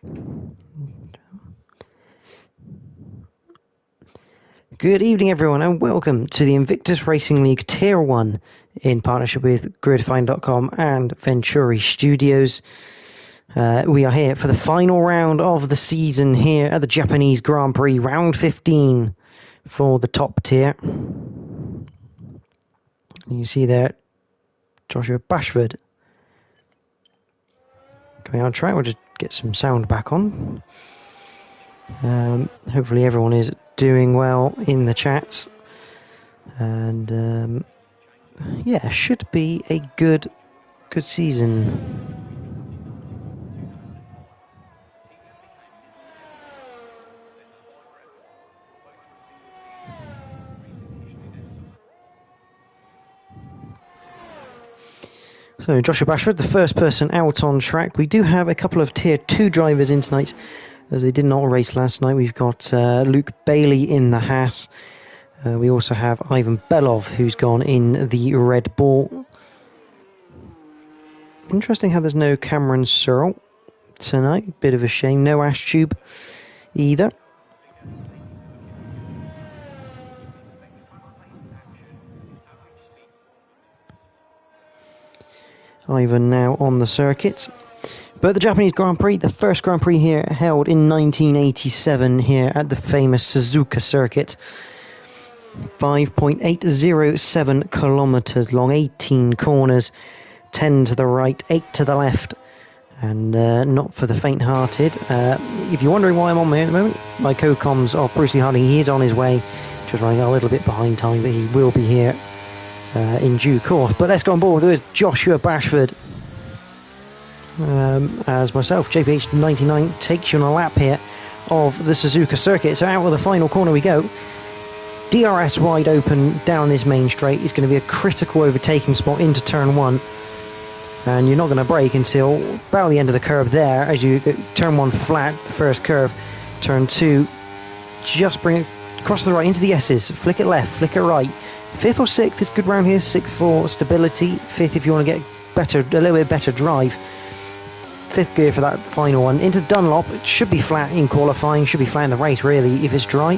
Good evening, everyone, and welcome to the Invictus Racing League Tier 1 in partnership with gridfine.com and Venturi Studios. We are here for the final round of the season here at the Japanese Grand Prix, round 15 for the top tier. You see there Joshua Bashford coming on track. We'll just get some sound back on. Hopefully everyone is doing well in the chats, and yeah, should be a good season. So Joshua Bashford, the first person out on track. We do have a couple of tier 2 drivers in tonight, as they did not race last night. We've got Luke Bailey in the Haas. We also have Ivan Belov, who's gone in the Red Bull. Interesting how there's no Cameron Searle tonight. Bit of a shame. No Ash Tube either. Ivan now on the circuit. But the Japanese Grand Prix, the first Grand Prix here held in 1987 here at the famous Suzuka circuit. 5.807 kilometers long, 18 corners, 10 to the right, 8 to the left, and not for the faint-hearted. If you're wondering why I'm on there at the moment, my co-coms of Brucey Harding, he is on his way, just running a little bit behind time, but he will be here in due course. But let's go on board with Joshua Bashford. As myself, JPH99 takes you on a lap here of the Suzuka circuit. So out of the final corner we go. DRS wide open down this main straight. It's going to be a critical overtaking spot into turn 1. And you're not going to brake until about the end of the curve there, as you go turn 1 flat, first curve. Turn 2, just bring it across to the right into the S's. Flick it left, flick it right. 5th or 6th is good round here. 6th for stability. 5th if you want to get a little bit better drive. 5th gear for that final one. Into Dunlop. It should be flat in qualifying. Should be flat in the race, really, if it's dry.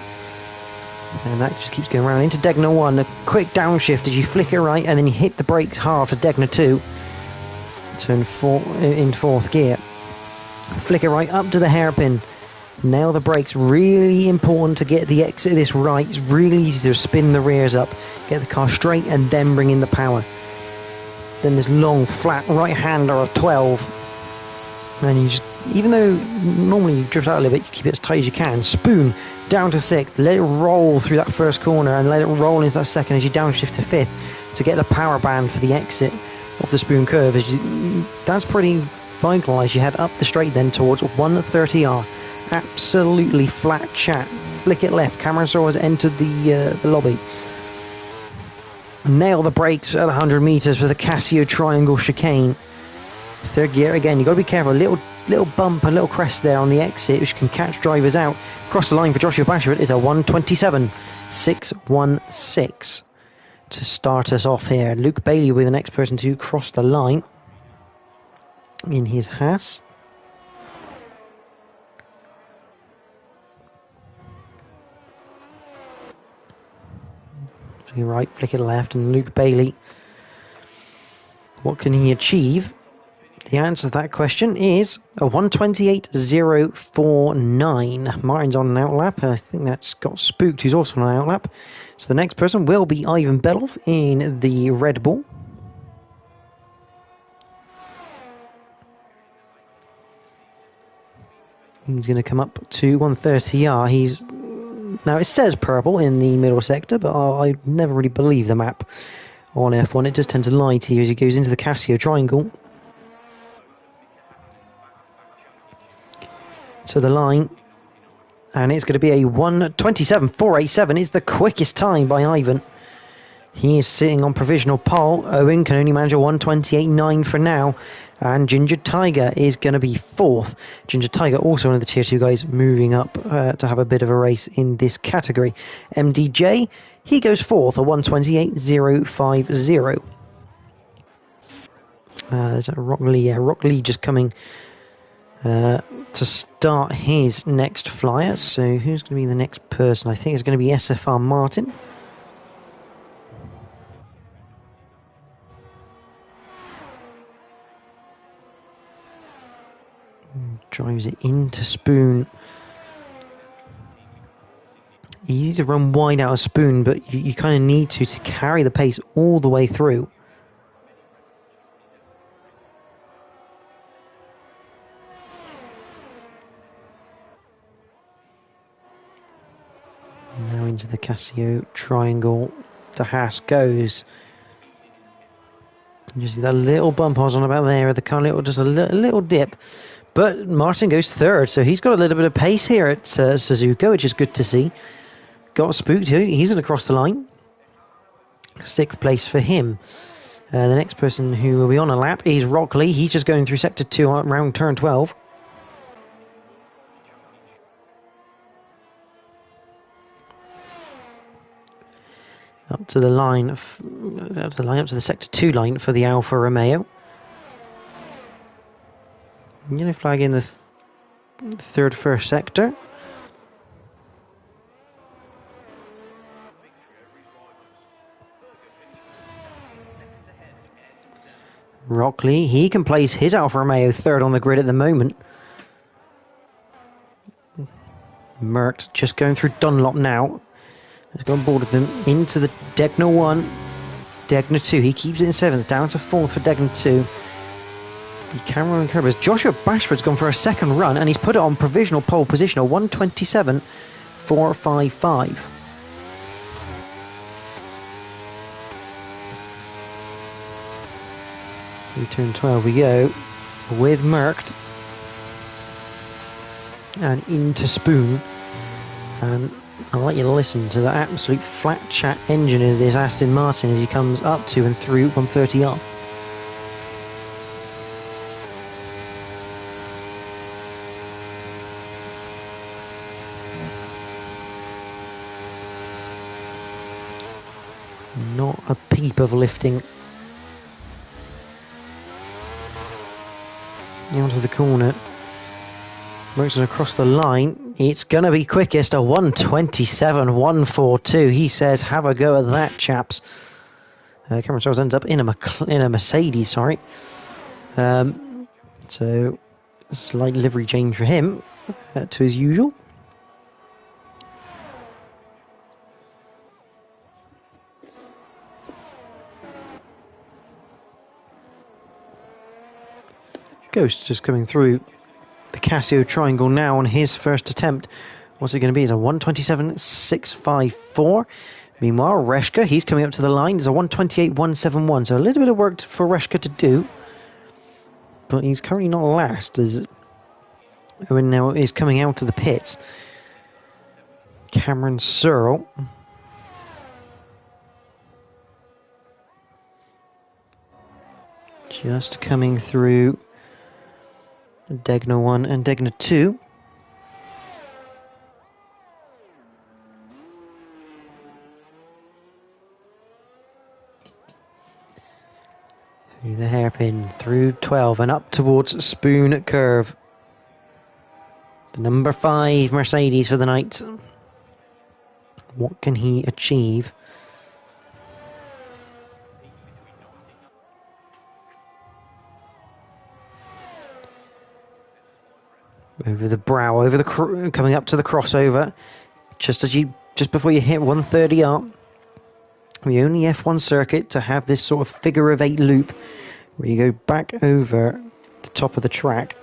And that just keeps going around. Into Degner 1. A quick downshift as you flick it right, and then you hit the brakes hard for Degner 2. Turn 4 in 4th gear. Flick it right up to the hairpin. Nail the brakes. Really important to get the exit of this right. It's really easy to spin the rears up. Get the car straight and then bring in the power. Then this long, flat right-hander of 12. And you just, even though normally you drift out a little bit, you keep it as tight as you can. Spoon down to 6th, let it roll through that first corner and let it roll into that second as you downshift to 5th to get the power band for the exit of the spoon curve. That's pretty vital as you head up the straight then towards 130R. Absolutely flat chat. Flick it left. Cameron Searle has entered the lobby. Nail the brakes at 100 meters for the Casio Triangle chicane. 3rd gear again, you've got to be careful. A little bump, a little crest there on the exit, which can catch drivers out. Across the line for Joshua Bashford is a 1:27.616 to start us off here. Luke Bailey will be the next person to cross the line in his Haas. Flick it right, flick it left, and Luke Bailey, what can he achieve? The answer to that question is a 1:28.049. Martin's on an outlap. I think that's got Spooked, who's also on an outlap. So the next person will be Ivan Belov in the Red Bull. He's going to come up to 130R. Now it says purple in the middle sector, but I never really believe the map on F1. It does tend to lie to you as he goes into the Casio Triangle. To the line, and it's going to be a 1:27.487. It's the quickest time by Ivan. He is sitting on provisional pole. Owen can only manage a 1:28.9 for now, and Ginger Tiger is going to be 4th. Ginger Tiger, also one of the tier 2 guys, moving up to have a bit of a race in this category. MDJ, he goes 4th, a 1:28.050. Is that Rock Lee? Yeah, Rock Lee just coming to start his next flyer. So who's going to be the next person? I think it's going to be SFR Martin. Drives it into Spoon. Easy to run wide out of Spoon, but you kind of need to carry the pace all the way through. Now into the Casio triangle. The Haas goes. You see that little bump I was on about there, the kind of just a little dip. But Martin goes third, so he's got a little bit of pace here at Suzuka, which is good to see. Got spooked. He's going to cross the line. 6th place for him. The next person who will be on a lap is Rockley. He's just going through sector 2 around turn 12. Up to the line, up to the sector 2 line for the Alfa Romeo. Yellow flag in the third first sector. Rockley, he can place his Alfa Romeo third on the grid at the moment. Merckx just going through Dunlop now. Has gone board with them into the Degner 1, Degner 2. He keeps it in 7th, down to 4th for Degner 2. Cameron Kerbers. Joshua Bashford's gone for a second run and he's put it on provisional pole position, a 1:27.455. Through turn 12 we go with Merckx and into Spoon, and I'll let you listen to the absolute flat chat engine of this Aston Martin as he comes up to and through 130 off. Not a peep of lifting. Onto the corner. Works it across the line. It's going to be quickest, a 1:27.142. He says, have a go at that, chaps. Cameron Charles ends up in a Mercedes, sorry. So, a slight livery change for him to his usual. Ghost just coming through the Casio triangle now on his first attempt. What's it going to be? It's a 1:27.654. Meanwhile, Reshka, he's coming up to the line. It's a 1:28.171. So a little bit of work for Reshka to do. But he's currently not last as Owen now is coming out of the pits. Cameron Searle. Just coming through Degner 1 and Degner 2. Through the hairpin, through 12 and up towards Spoon Curve. The number 5 Mercedes for the night. What can he achieve? Over the brow, coming up to the crossover, just before you hit 130 up. The only F1 circuit to have this sort of figure of 8 loop, where you go back over the top of the track.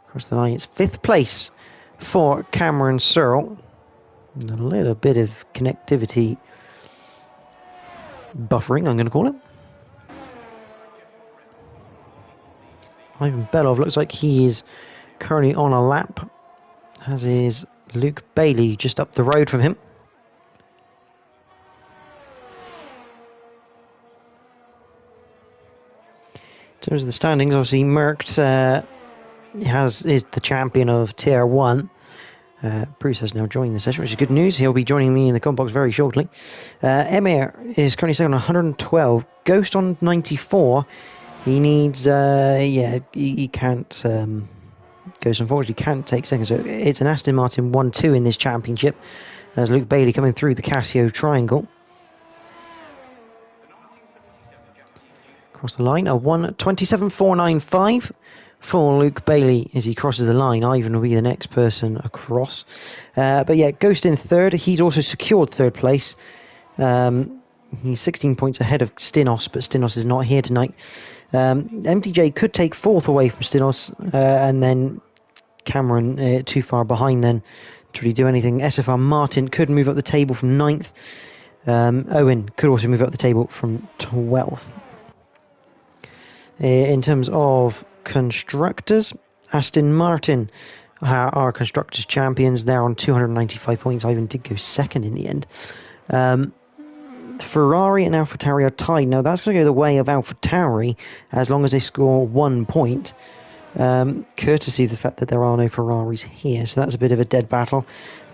Across the line, it's 5th place for Cameron Searle. And a little bit of connectivity buffering, I'm going to call it. Ivan Belov looks like he is currently on a lap, as is Luke Bailey just up the road from him. In terms of the standings, obviously Merckx is the champion of Tier 1, Bruce has now joined the session, which is good news. He'll be joining me in the comment box very shortly. Emir is currently second on 112. Ghost on 94. He needs, he can't, Ghost unfortunately can't take second. So it's an Aston Martin 1-2 in this championship. As Luke Bailey coming through the Casio triangle. Across the line, a 1:27.495 for Luke Bailey as he crosses the line. Ivan will be the next person across. But yeah, Ghost in third. He's also secured third place. He's 16 points ahead of Stinos, but Stinos is not here tonight. MTJ could take fourth away from Stinos, and then Cameron too far behind then to really do anything. SFR Martin could move up the table from 9th. Owen could also move up the table from 12th. In terms of constructors, Aston Martin are constructors champions. They're on 295 points. Ivan did go second in the end. Ferrari and AlphaTauri are tied. Now that's going to go the way of AlphaTauri as long as they score 1 point, courtesy of the fact that there are no Ferraris here. So that's a bit of a dead battle.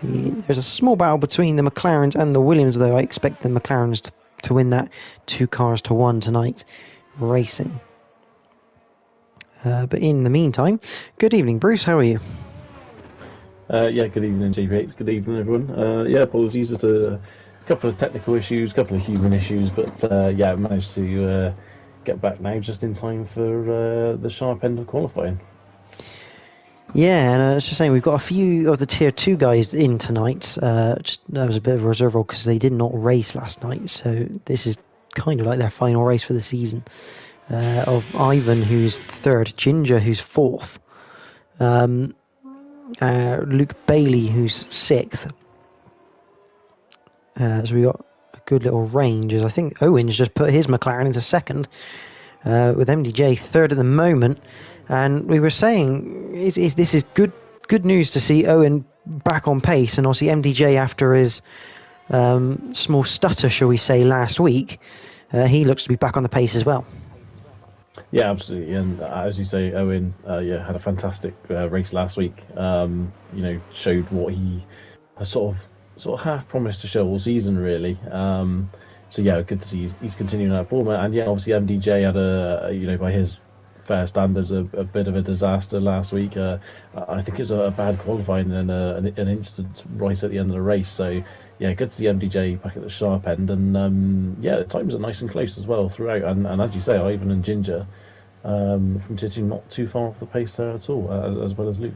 There's a small battle between the McLarens and the Williams, though I expect the McLarens to win that 2-1 tonight racing. But in the meantime, good evening, Bruce. How are you? Yeah, good evening, GPH. Good evening, everyone. Yeah, apologies. Just a couple of technical issues, a couple of human issues, but yeah, I managed to get back now just in time for the sharp end of qualifying. Yeah, and I was just saying, we've got a few of the Tier 2 guys in tonight. That was a bit of a reserve role because they did not race last night, so this is kind of like their final race for the season. Of Ivan, who's third, Ginger, who's fourth, Luke Bailey, who's sixth. So we got a good little range. As I think Owen's just put his McLaren into second, with MDJ third at the moment. And we were saying, this is good news to see Owen back on pace, and obviously MDJ after his small stutter, shall we say, last week, he looks to be back on the pace as well. Yeah, absolutely, and as you say, Owen, had a fantastic race last week. Showed what he has sort of half promised to show all season, really. So yeah, good to see he's continuing that format. And yeah, obviously MDJ had by his fair standards, a bit of a disaster last week. I think it was a bad qualifying and an incident right at the end of the race. So yeah, good to see MDJ back at the sharp end, and the times are nice and close as well throughout. And as you say, Ivan and Ginger from sitting not too far off the pace there at all, as well as Luke.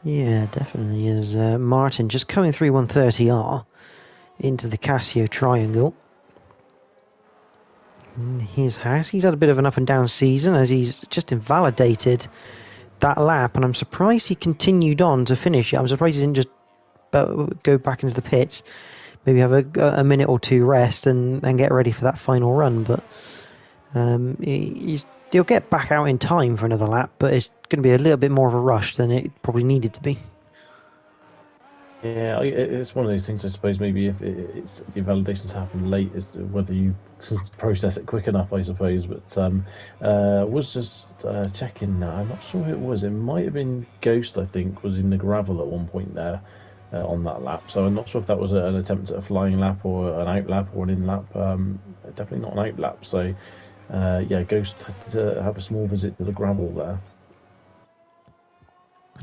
Yeah, definitely is. Martin just coming through 130R into the Casio triangle. In his house, he's had a bit of an up and down season as he's just invalidated that lap, and I'm surprised he continued on to finish it. I'm surprised he didn't just go back into the pits, maybe have a minute or two rest and get ready for that final run. But he'll get back out in time for another lap, but it's going to be a little bit more of a rush than it probably needed to be. Yeah, it's one of those things, I suppose. Maybe if the invalidations happen late, is whether you process it quick enough, I suppose. But was just checking now. I'm not sure who it was. It might have been Ghost, I think, was in the gravel at one point there on that lap. So I'm not sure if that was an attempt at a flying lap or an out lap or an in lap. Definitely not an out lap. So Ghost had to have a small visit to the gravel there.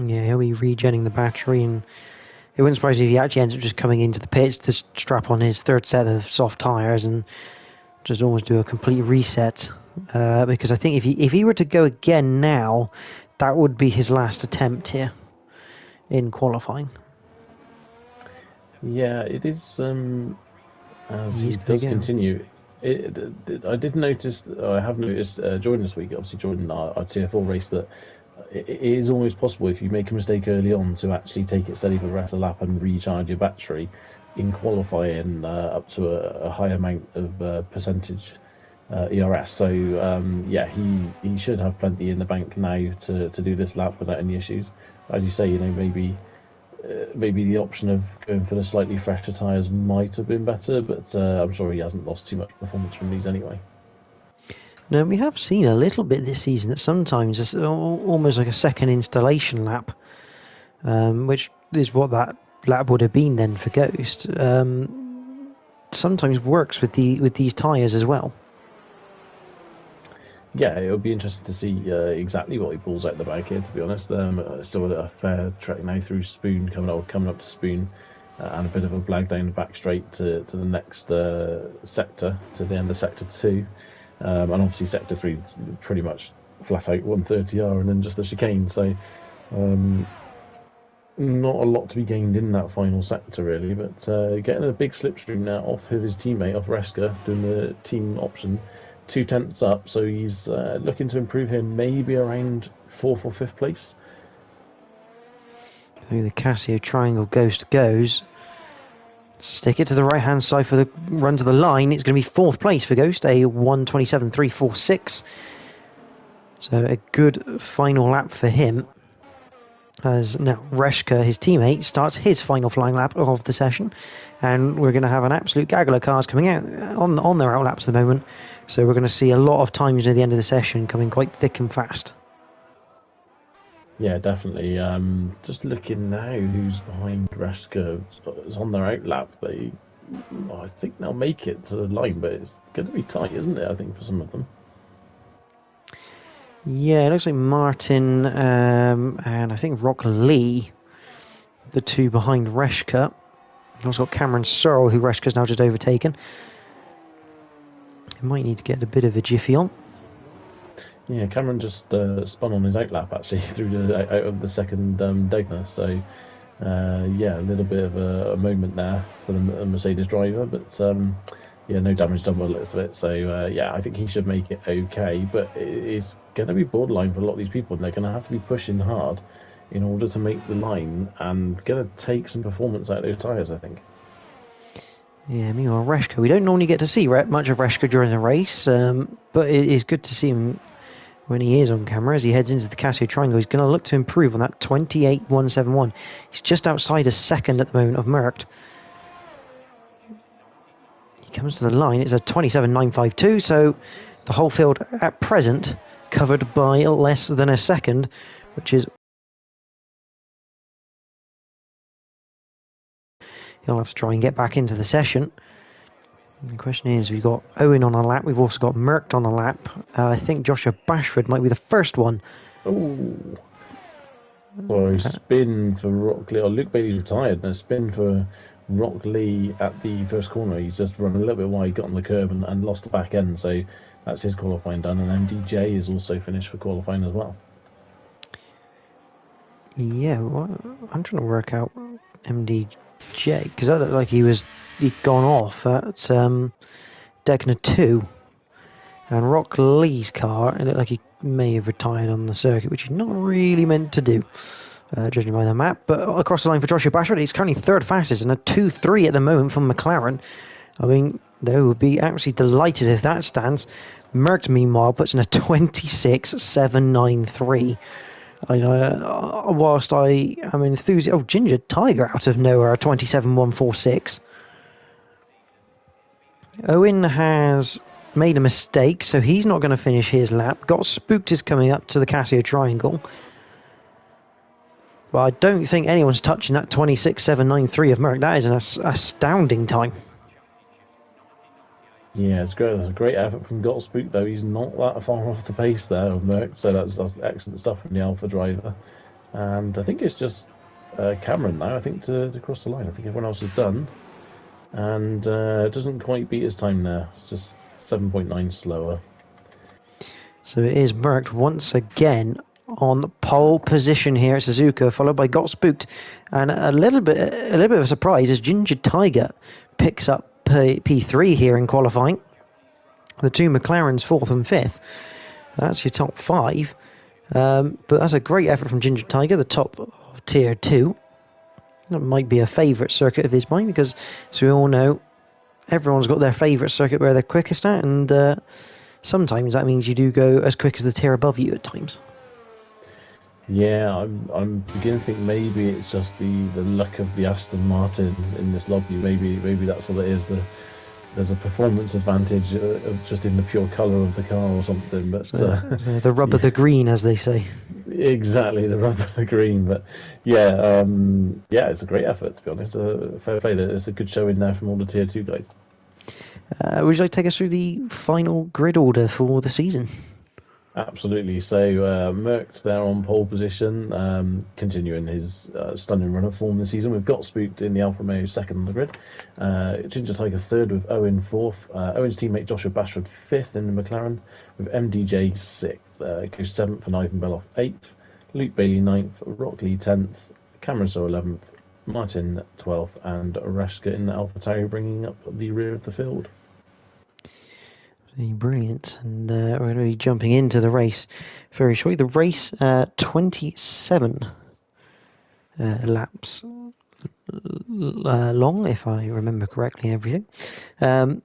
Yeah, he'll be regenning the battery, and it wouldn't surprise me if he actually ends up just coming into the pits to strap on his third set of soft tyres and just almost do a complete reset. Because I think if he were to go again now, that would be his last attempt here in qualifying. Yeah, it is. As he does continue, I did notice. I have noticed Jordan this week. Obviously, Jordan, our Tier 4 race, that it is always possible if you make a mistake early on to actually take it steady for the rest of the lap and recharge your battery in qualifying up to a high amount of percentage ERS. So he should have plenty in the bank now to do this lap without any issues. As you say, maybe the option of going for the slightly fresher tyres might have been better, but I'm sure he hasn't lost too much performance from these anyway. Now, we have seen a little bit this season that sometimes it's almost like a second installation lap which is what that lap would have been then for Ghost. Sometimes works with these tyres as well. Yeah, it'll be interesting to see exactly what he pulls out the bag here. To be honest, still a fair trek now through Spoon, coming up to Spoon, and a bit of a blag down the back straight to the next sector, to the end of sector 2, and obviously sector 3 pretty much flat out 130R, and then just the chicane. So not a lot to be gained in that final sector really, but getting a big slipstream now off of his teammate, off Reska, doing the team option. 2/10 up, so he's looking to improve here, maybe around 4th or 5th place. Through the Casio triangle, Ghost goes. Stick it to the right hand side for the run to the line. It's going to be 4th place for Ghost, a 1:27.346. So a good final lap for him. As now Reshka, his teammate, starts his final flying lap of the session, and we're going to have an absolute gaggle of cars coming out on their out laps at the moment. So we're going to see a lot of times at the end of the session coming quite thick and fast. Yeah, definitely. Just looking now, who's behind Reshka is on their out lap. I think they'll make it to the line, but it's going to be tight, isn't it? I think for some of them. Yeah, it looks like Martin and I think Rock Lee, the two behind Reshka. We've also got Cameron Searle, who Reshka's now just overtaken. He might need to get a bit of a jiffy on. Yeah, Cameron just spun on his outlap actually through out of the second Degner. So yeah, a little bit of a moment there for the Mercedes driver, but yeah, no damage done by the looks of it. So yeah, I think he should make it okay, but it's going to be borderline for a lot of these people, and they're going to have to be pushing hard in order to make the line and going to take some performance out of those tyres, I think. Yeah, meanwhile, Reshka, we don't normally get to see much of Reshka during the race, but it is good to see him when he is on camera as he heads into the Casio Triangle. He's going to look to improve on that 28.171. He's just outside a second at the moment of Merckx. He comes to the line, it's a 27.952, so the whole field at present covered by less than a second, which is... He'll have to try and get back into the session. The question is, we've got Owen on a lap, we've also got Merckx on a lap. I think Joshua Bashford might be the first one. Oh, well, spin for Rock Lee. Oh, Luke Bailey's retired, and a spin for Rock Lee at the first corner. He's just run a little bit wide, got on the curb and lost the back end, so that's his qualifying done. And MDJ is also finished for qualifying as well. Yeah, well, I'm trying to work out MDJ, because that looked like he'd gone off at Degner 2, and Rock Lee's car, it looked like he may have retired on the circuit, which he's not really meant to do, judging by the map. But across the line for Joshua Bashford, he's currently third fastest and a 2.3 at the moment from McLaren. I mean, they would be absolutely delighted if that stands. Merckx, meanwhile, puts in a 26.793. Whilst I am enthusiastic... Oh, Ginger Tiger out of nowhere, a 27.146. Owen has made a mistake, so he's not going to finish his lap. Got Spooked is coming up to the Casio Triangle. But I don't think anyone's touching that 26.793 of Merckx. That is an astounding time. Yeah, it's great. That's a great effort from Gottspook, though. He's not that far off the pace there of Merckx, so that's excellent stuff from the Alpha driver. And I think it's just Cameron now, I think, to cross the line. I think everyone else is done. And it doesn't quite beat his time there. It's just 7.9 slower. So it is Merckx once again on pole position here at Suzuka, followed by Gottspook. And a little bit of a surprise as Ginger Tiger picks up P3 here in qualifying. The two McLarens 4th and 5th. That's your top 5. But that's a great effort from Ginger Tiger, the top of tier 2. That might be a favourite circuit of his mine, because as we all know, everyone's got their favourite circuit where they're quickest at, and sometimes that means you do go as quick as the tier above you at times. Yeah, I'm beginning to think maybe it's just the luck of the Aston Martin in this lobby. Maybe that's what it is. there's a performance advantage just in the pure colour of the car or something. But so the rubber, the green, as they say. Exactly, the rubber, the green. But yeah, it's a great effort, to be honest. Fair play. It's a good show in there from all the Tier 2 guys. Would you like to take us through the final grid order for the season? Absolutely. So Merckx there on pole position, continuing his stunning run of form this season. We've got Spooked in the Alfa Romeo second on the grid. Ginger Tiger third with Owen fourth. Owen's teammate Joshua Bashford fifth in the McLaren with MDJ sixth. Goes seventh and Ivan Beloff eighth. Luke Bailey ninth. Rockley 10th. Cameron So 11th. Martin 12th. And Rashka in the AlphaTauri bringing up the rear of the field. Brilliant, and we're going to be jumping into the race very shortly. The race, 27 laps long, if I remember correctly, everything. But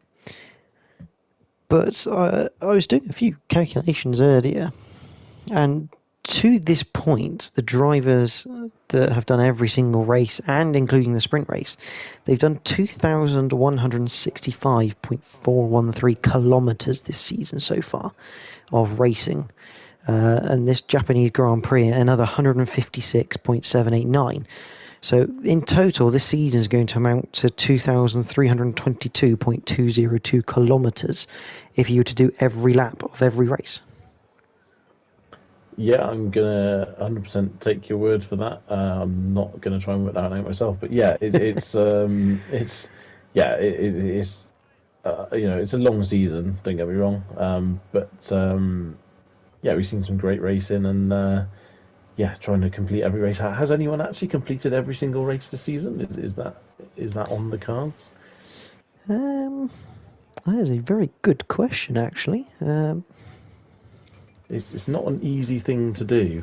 I was doing a few calculations earlier, and to this point, the drivers that have done every single race, and including the sprint race, they've done 2,165.413 kilometres this season so far of racing. And this Japanese Grand Prix, another 156.789. So in total, this season is going to amount to 2,322.202 kilometres if you were to do every lap of every race. Yeah, I'm gonna 100% take your word for that. I'm not gonna try and work that out myself, but yeah, it's you know, it's a long season. Don't get me wrong, but yeah, we've seen some great racing, and yeah, trying to complete every race. Has anyone actually completed every single race this season? Is that on the cards? That is a very good question, actually. It's not an easy thing to do.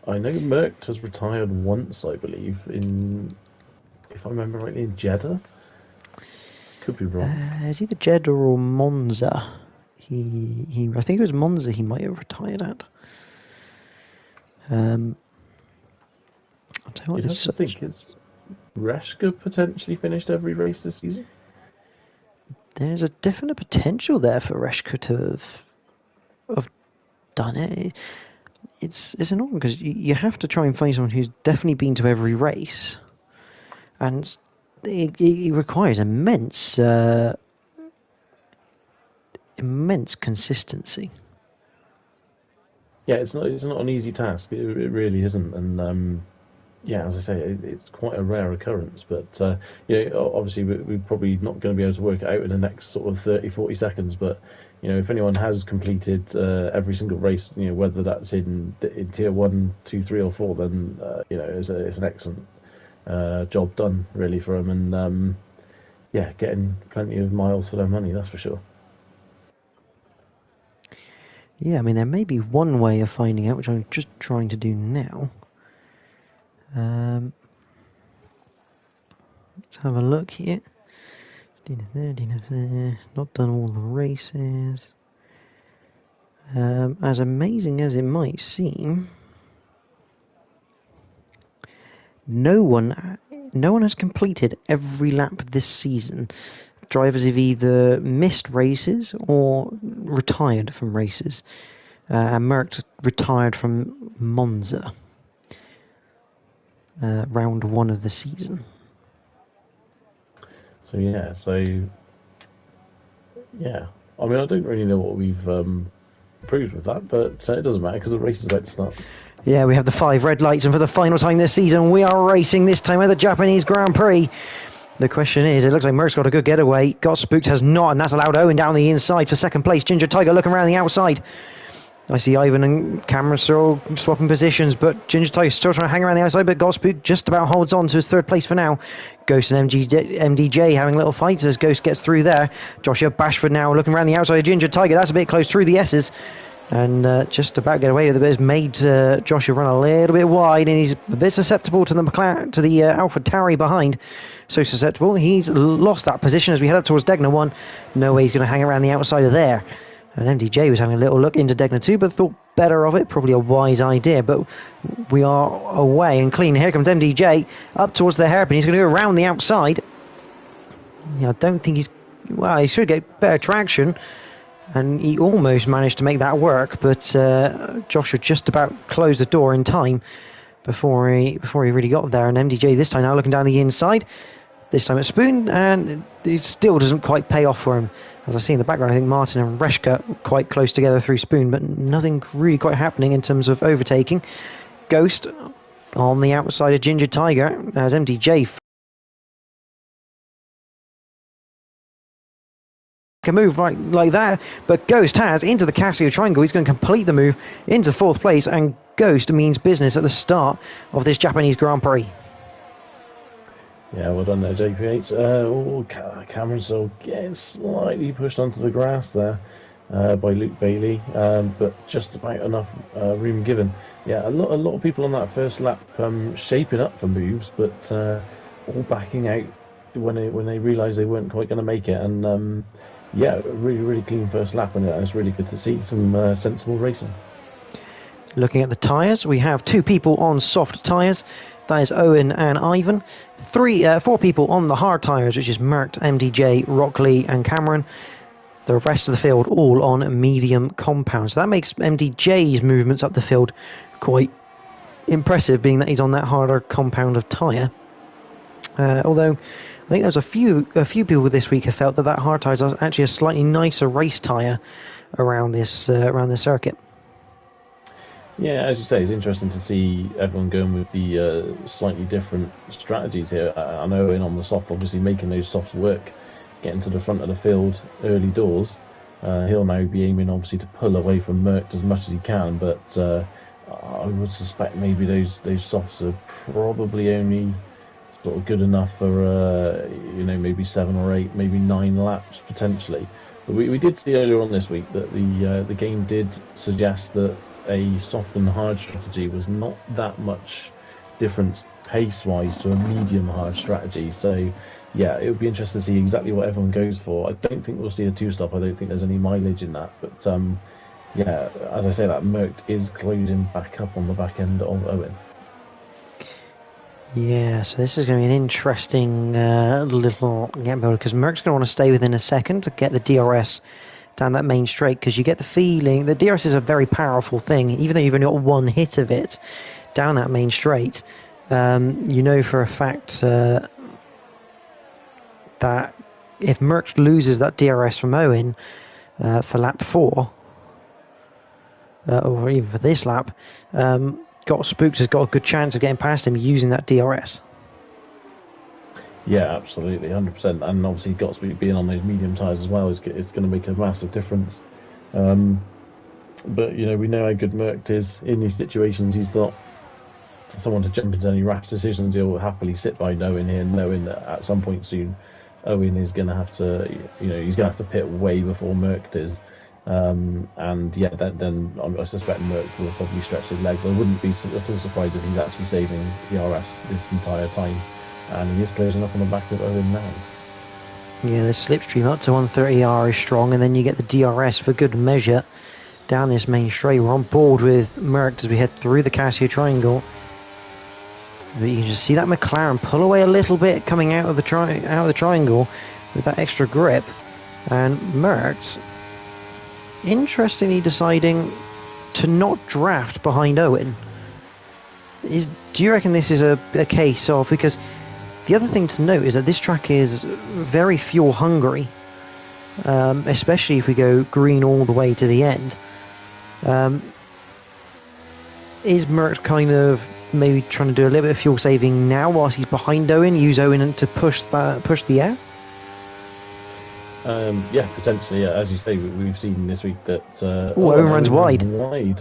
I know Merckx has retired once, I believe, if I remember rightly, in Jeddah. Could be wrong. It's either Jeddah or Monza. I think it was Monza he might have retired at. I'll tell you what, I think it's Reshka potentially finished every race this season. There's a definite potential there for Reshka to have done it. It's annoying because you have to try and find someone who's definitely been to every race, and it requires immense consistency. Yeah, it's not an easy task. It really isn't, and yeah, as I say, it's quite a rare occurrence. But you know, obviously we're probably not going to be able to work it out in the next sort of 30-40 seconds. But you know, if anyone has completed every single race, you know, whether that's in tier 1, 2, 3, or 4, then you know, it's an excellent job done really for them, and yeah, getting plenty of miles for their money, that's for sure. Yeah, I mean, there may be one way of finding out, which I'm just trying to do now. Let's have a look here. Not done all the races. As amazing as it might seem, no one has completed every lap this season. Drivers have either missed races or retired from races. And Merckx retired from Monza, round 1 of the season. So yeah, I mean, I don't really know what we've proved with that, but it doesn't matter because the race is about to start. Yeah, we have the 5 red lights, and for the final time this season, we are racing this time at the Japanese Grand Prix. The question is, it looks like Merckx got a good getaway. Got Spooked has not, and that's allowed Owen down the inside for second place. Ginger Tiger looking around the outside. I see Ivan and Cameron still swapping positions, but Ginger Tiger still trying to hang around the outside, but Spooked just about holds on to his third place for now. Ghost and MDJ having little fights as Ghost gets through there. Joshua Bashford now looking around the outside of Ginger Tiger. That's a bit close through the S's. And just about get away with it, but has made Joshua run a little bit wide, and he's a bit susceptible to the AlphaTauri behind. So susceptible, he's lost that position as we head up towards Degner 1. No way he's going to hang around the outside of there. And MDJ was having a little look into Degner 2, but thought better of it. Probably a wise idea, but we are away and clean. Here comes MDJ up towards the hairpin. He's going to go around the outside. Yeah, I don't think he's well, he should get better traction, and he almost managed to make that work, but Joshua just about closed the door in time before he really got there. And MDJ this time now looking down the inside, this time at Spoon, and it still doesn't quite pay off for him. As I see in the background, I think Martin and Reshka quite close together through Spoon, but nothing really quite happening in terms of overtaking. Ghost on the outside of Ginger Tiger as MDJ can move right like that, but Ghost has into the Casio Triangle. He's going to complete the move into fourth place, and Ghost means business at the start of this Japanese Grand Prix. Yeah, well done there, JPH. Cameron so getting slightly pushed onto the grass there by Luke Bailey, but just about enough room given. Yeah, a lot of people on that first lap shaping up for moves, but all backing out when they realised they weren't quite going to make it. And yeah, really clean first lap, and it's really good to see some sensible racing. Looking at the tyres, we have 2 people on soft tyres. That is Owen and Ivan. 4 people on the hard tyres, which is Mert, MDJ, Rockley and Cameron. The rest of the field all on medium compounds. So that makes MDJ's movements up the field quite impressive, being that he's on that harder compound of tyre. Although I think there's a few people this week have felt that hard tyre is actually a slightly nicer race tyre around this circuit. Yeah, as you say, it's interesting to see everyone going with the slightly different strategies here. I know Owen on the soft, obviously making those softs work, getting to the front of the field early doors. He'll now be aiming obviously to pull away from Merck as much as he can, but I would suspect maybe those softs are probably only sort of good enough for maybe 7 or 8, maybe 9 laps potentially. But we did see earlier on this week that the game did suggest that a soft and hard strategy was not that much different pace-wise to a medium-hard strategy. So, yeah, it would be interesting to see exactly what everyone goes for. I don't think we'll see a 2-stop. I don't think there's any mileage in that. But, yeah, as I say, that Merck is closing back up on the back end of Owen. Yeah, so this is going to be an interesting little gap builder, because Merck's going to want to stay within a second to get the DRS down that main straight, because you get the feeling the DRS is a very powerful thing, even though you've only got one hit of it down that main straight. You know for a fact that if Merck loses that DRS from Owen for lap 4, or even for this lap, Spooks has got a good chance of getting past him using that DRS. Yeah, absolutely, 100%. And obviously, Gotspeed being on those medium tyres as well is going to make a massive difference. But we know how good Merck is in these situations. He's not someone to jump into any rash decisions. He'll happily sit by Owen here, knowing that at some point soon, Owen is going to have to, he's going to have to pit way before Merck is. And yeah, then I suspect Merck will probably stretch his legs. I wouldn't be at all surprised if he's actually saving DRS this entire time. And he is closing up on the back of Owen now. Yeah, the slipstream up to 130R is strong, and then you get the DRS for good measure down this main straight. We're on board with Merck as we head through the Casio Triangle. But you can just see that McLaren pull away a little bit coming out of the triangle with that extra grip, and Merck interestingly deciding to not draft behind Owen. Do you reckon this is a case of, because the other thing to note is that this track is very fuel hungry, especially if we go green all the way to the end. Is Merck kind of maybe trying to do a little bit of fuel saving now whilst he's behind Owen, use Owen to push the air? Yeah, potentially. Yeah. As you say, we've seen this week that Owen runs wide,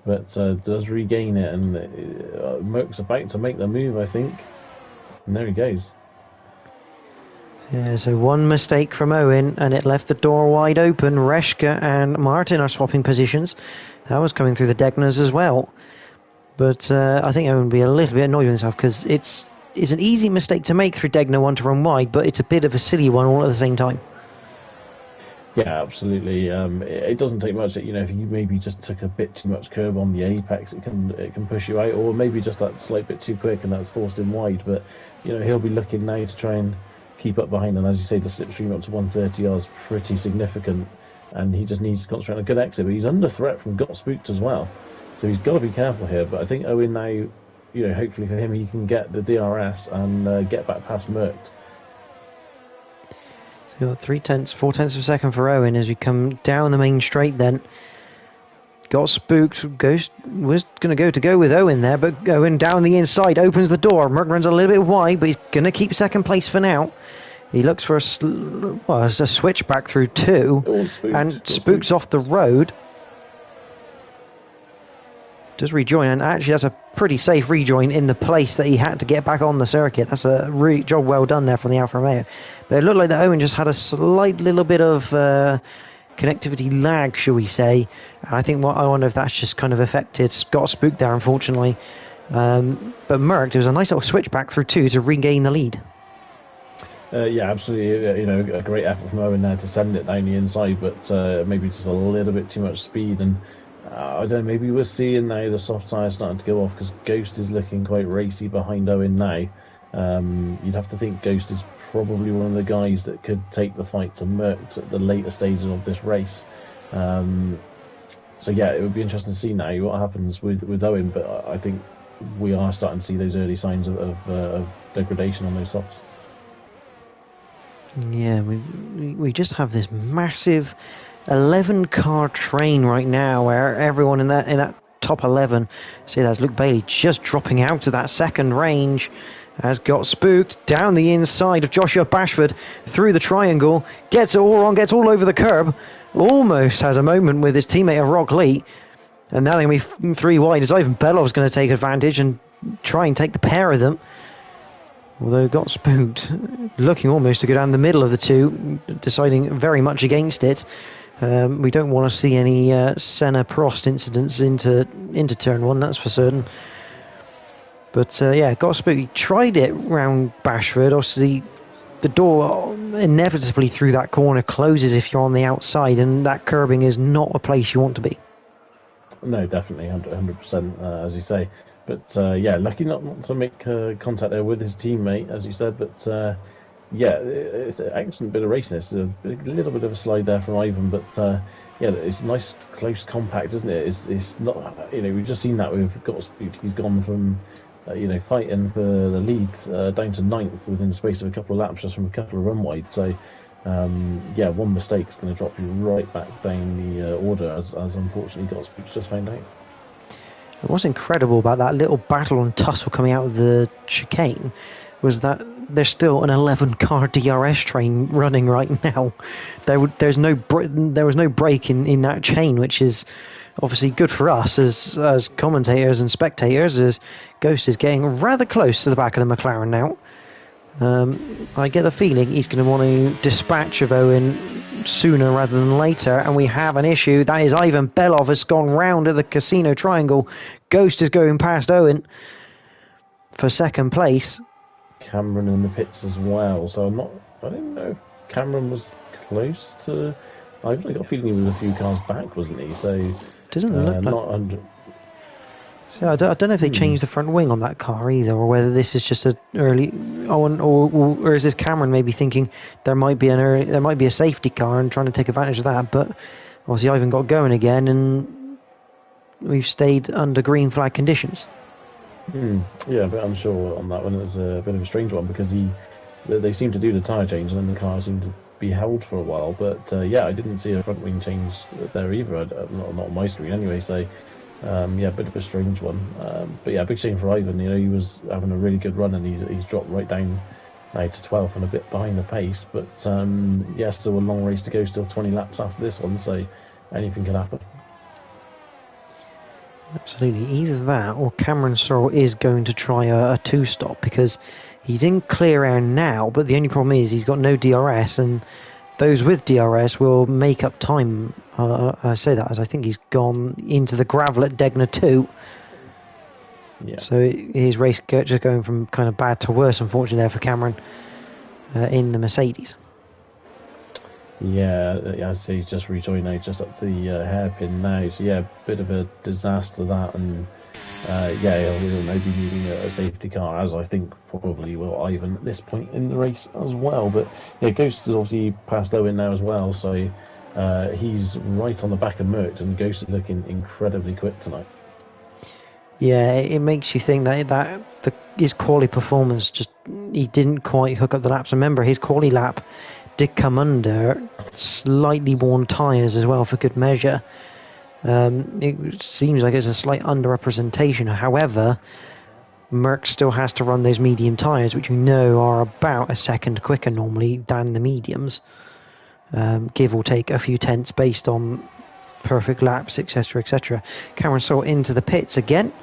but does regain it, and Merck's about to make the move, I think. And there he goes. Yeah, so one mistake from Owen, and it left the door wide open. Reshka and Martin are swapping positions. That was coming through the Degners as well. But I think Owen will be a little bit annoyed with himself, because it's an easy mistake to make through Degner 1 to run wide, but it's a bit of a silly one all at the same time. Yeah, absolutely. It doesn't take much. If you maybe just took a bit too much curve on the apex, it can push you out, or maybe just that slight bit too quick, and that's forced him wide. But he'll be looking now to try and keep up behind. And as you say, the slipstream up to 130 yards pretty significant, and he just needs to concentrate on a good exit. But he's under threat from Got Spooked as well, so he's got to be careful here. But I think Owen now, you know, hopefully for him, he can get the DRS and get back past Merckx. So you've got 4 tenths of a second for Owen as we come down the main straight. Then Got Spooked. Ghost was going to go with Owen there, but Owen down the inside opens the door. Merck runs a little bit wide, but he's going to keep second place for now. He looks for a switch back through 2, and Spook's off the road. Does rejoin, and actually that's a pretty safe rejoin in the place that he had to get back on the circuit. That's a really job well done there from the Alfa Romeo. But it looked like that Owen just had a slight little bit of connectivity lag, shall we say. And I think I wonder if that's just kind of affected Scott Spook there, unfortunately. But Merck, there was a nice little switch back through 2 to regain the lead. Yeah, absolutely. You know, a great effort from Owen there to send it down the inside, but maybe just a little bit too much speed. And I don't know, maybe we're seeing now the soft tyre starting to go off because Ghost is looking quite racy behind Owen now. You'd have to think Ghost is probably one of the guys that could take the fight to Merckx at the later stages of this race. So yeah, it would be interesting to see now what happens with Owen, but I think we are starting to see those early signs of degradation on those softs. Yeah, we just have this massive 11-car train right now where everyone in that top 11, see that's Luke Bailey just dropping out of that second range, has Got Spooked down the inside of Joshua Bashford through the triangle, gets it all on, gets all over the curb, almost has a moment with his teammate of Rock Lee, and now they're going to be 3 wide as Ivan Belov's going to take advantage and try and take the pair of them. Although Got Spooked looking almost to go down the middle of the 2, deciding very much against it. We don't want to see any Senna Prost incidents into turn 1, that's for certain. But yeah, Got Spooked, he tried it round Bashford. Obviously, the door inevitably through that corner closes if you're on the outside, and that curbing is not a place you want to be. No, definitely, 100%, as you say. But yeah, lucky not to make contact there with his teammate, as you said. But yeah, it's an excellent bit of racing. It's a little bit of a slide there from Ivan, but yeah, it's nice, close, compact, isn't it? It's not, you know, we've just seen that with Got Spooked. He's gone from you know, fighting for the league down to 9th within the space of a couple of laps, just from a couple of run wide. So yeah, one mistake is going to drop you right back down the order, as unfortunately Got Spooked just found out. What's incredible about that little battle and tussle coming out of the chicane was that there's still an 11-car DRS train running right now. There was no break in that chain, which is obviously good for us as commentators and spectators, as Ghost is getting rather close to the back of the McLaren now. I get the feeling he's going to want to dispatch of Owen sooner rather than later, and we have an issue. That is Ivan Belov has gone round at the casino triangle. Ghost is going past Owen for second place. Cameron in the pits as well, so I didn't know if Cameron was close to Ivan. I got a feeling he was a few cars back, wasn't he? So doesn't look like not under. So I don't know if they changed the front wing on that car either, or whether this is just an early. Or is this Cameron maybe thinking there might be a safety car and trying to take advantage of that? But obviously Ivan got going again, and we've stayed under green flag conditions. Yeah, a bit unsure on that one. It was a bit of a strange one because they seemed to do the tyre change and then the car seemed to be held for a while. But yeah, I didn't see a front wing change there either. Not on my screen anyway. So. Yeah, a bit of a strange one, but yeah, big shame for Ivan. You know, he was having a really good run, and he's dropped right down now to 12th and a bit behind the pace. But yeah, still a long race to go, still 20 laps after this one, so anything could happen. Absolutely, either that or Cameron Sorrell is going to try a 2-stop because he's in clear air now. But the only problem is he's got no DRS, and those with DRS will make up time. I say that as I think he's gone into the gravel at Degner 2. Yeah. So his race just going from kind of bad to worse, unfortunately, there for Cameron in the Mercedes. Yeah, as he's just rejoined now, just up the hairpin now. So yeah, bit of a disaster that, and yeah, he'll now be needing a safety car, as I think probably will Ivan at this point in the race as well. But yeah, Ghost has obviously passed Owen now as well, so he's right on the back of Merckx, and Ghost is looking incredibly quick tonight. Yeah, it makes you think that his quali performance just, he didn't quite hook up the laps. Remember, his quali lap did come under slightly worn tyres as well, for good measure. It seems like it's a slight underrepresentation. However, Merckx still has to run those medium tyres, which we know are about a second quicker normally than the mediums, give or take a few tenths based on perfect laps, etc., etc. Cameron Saw into the pits again.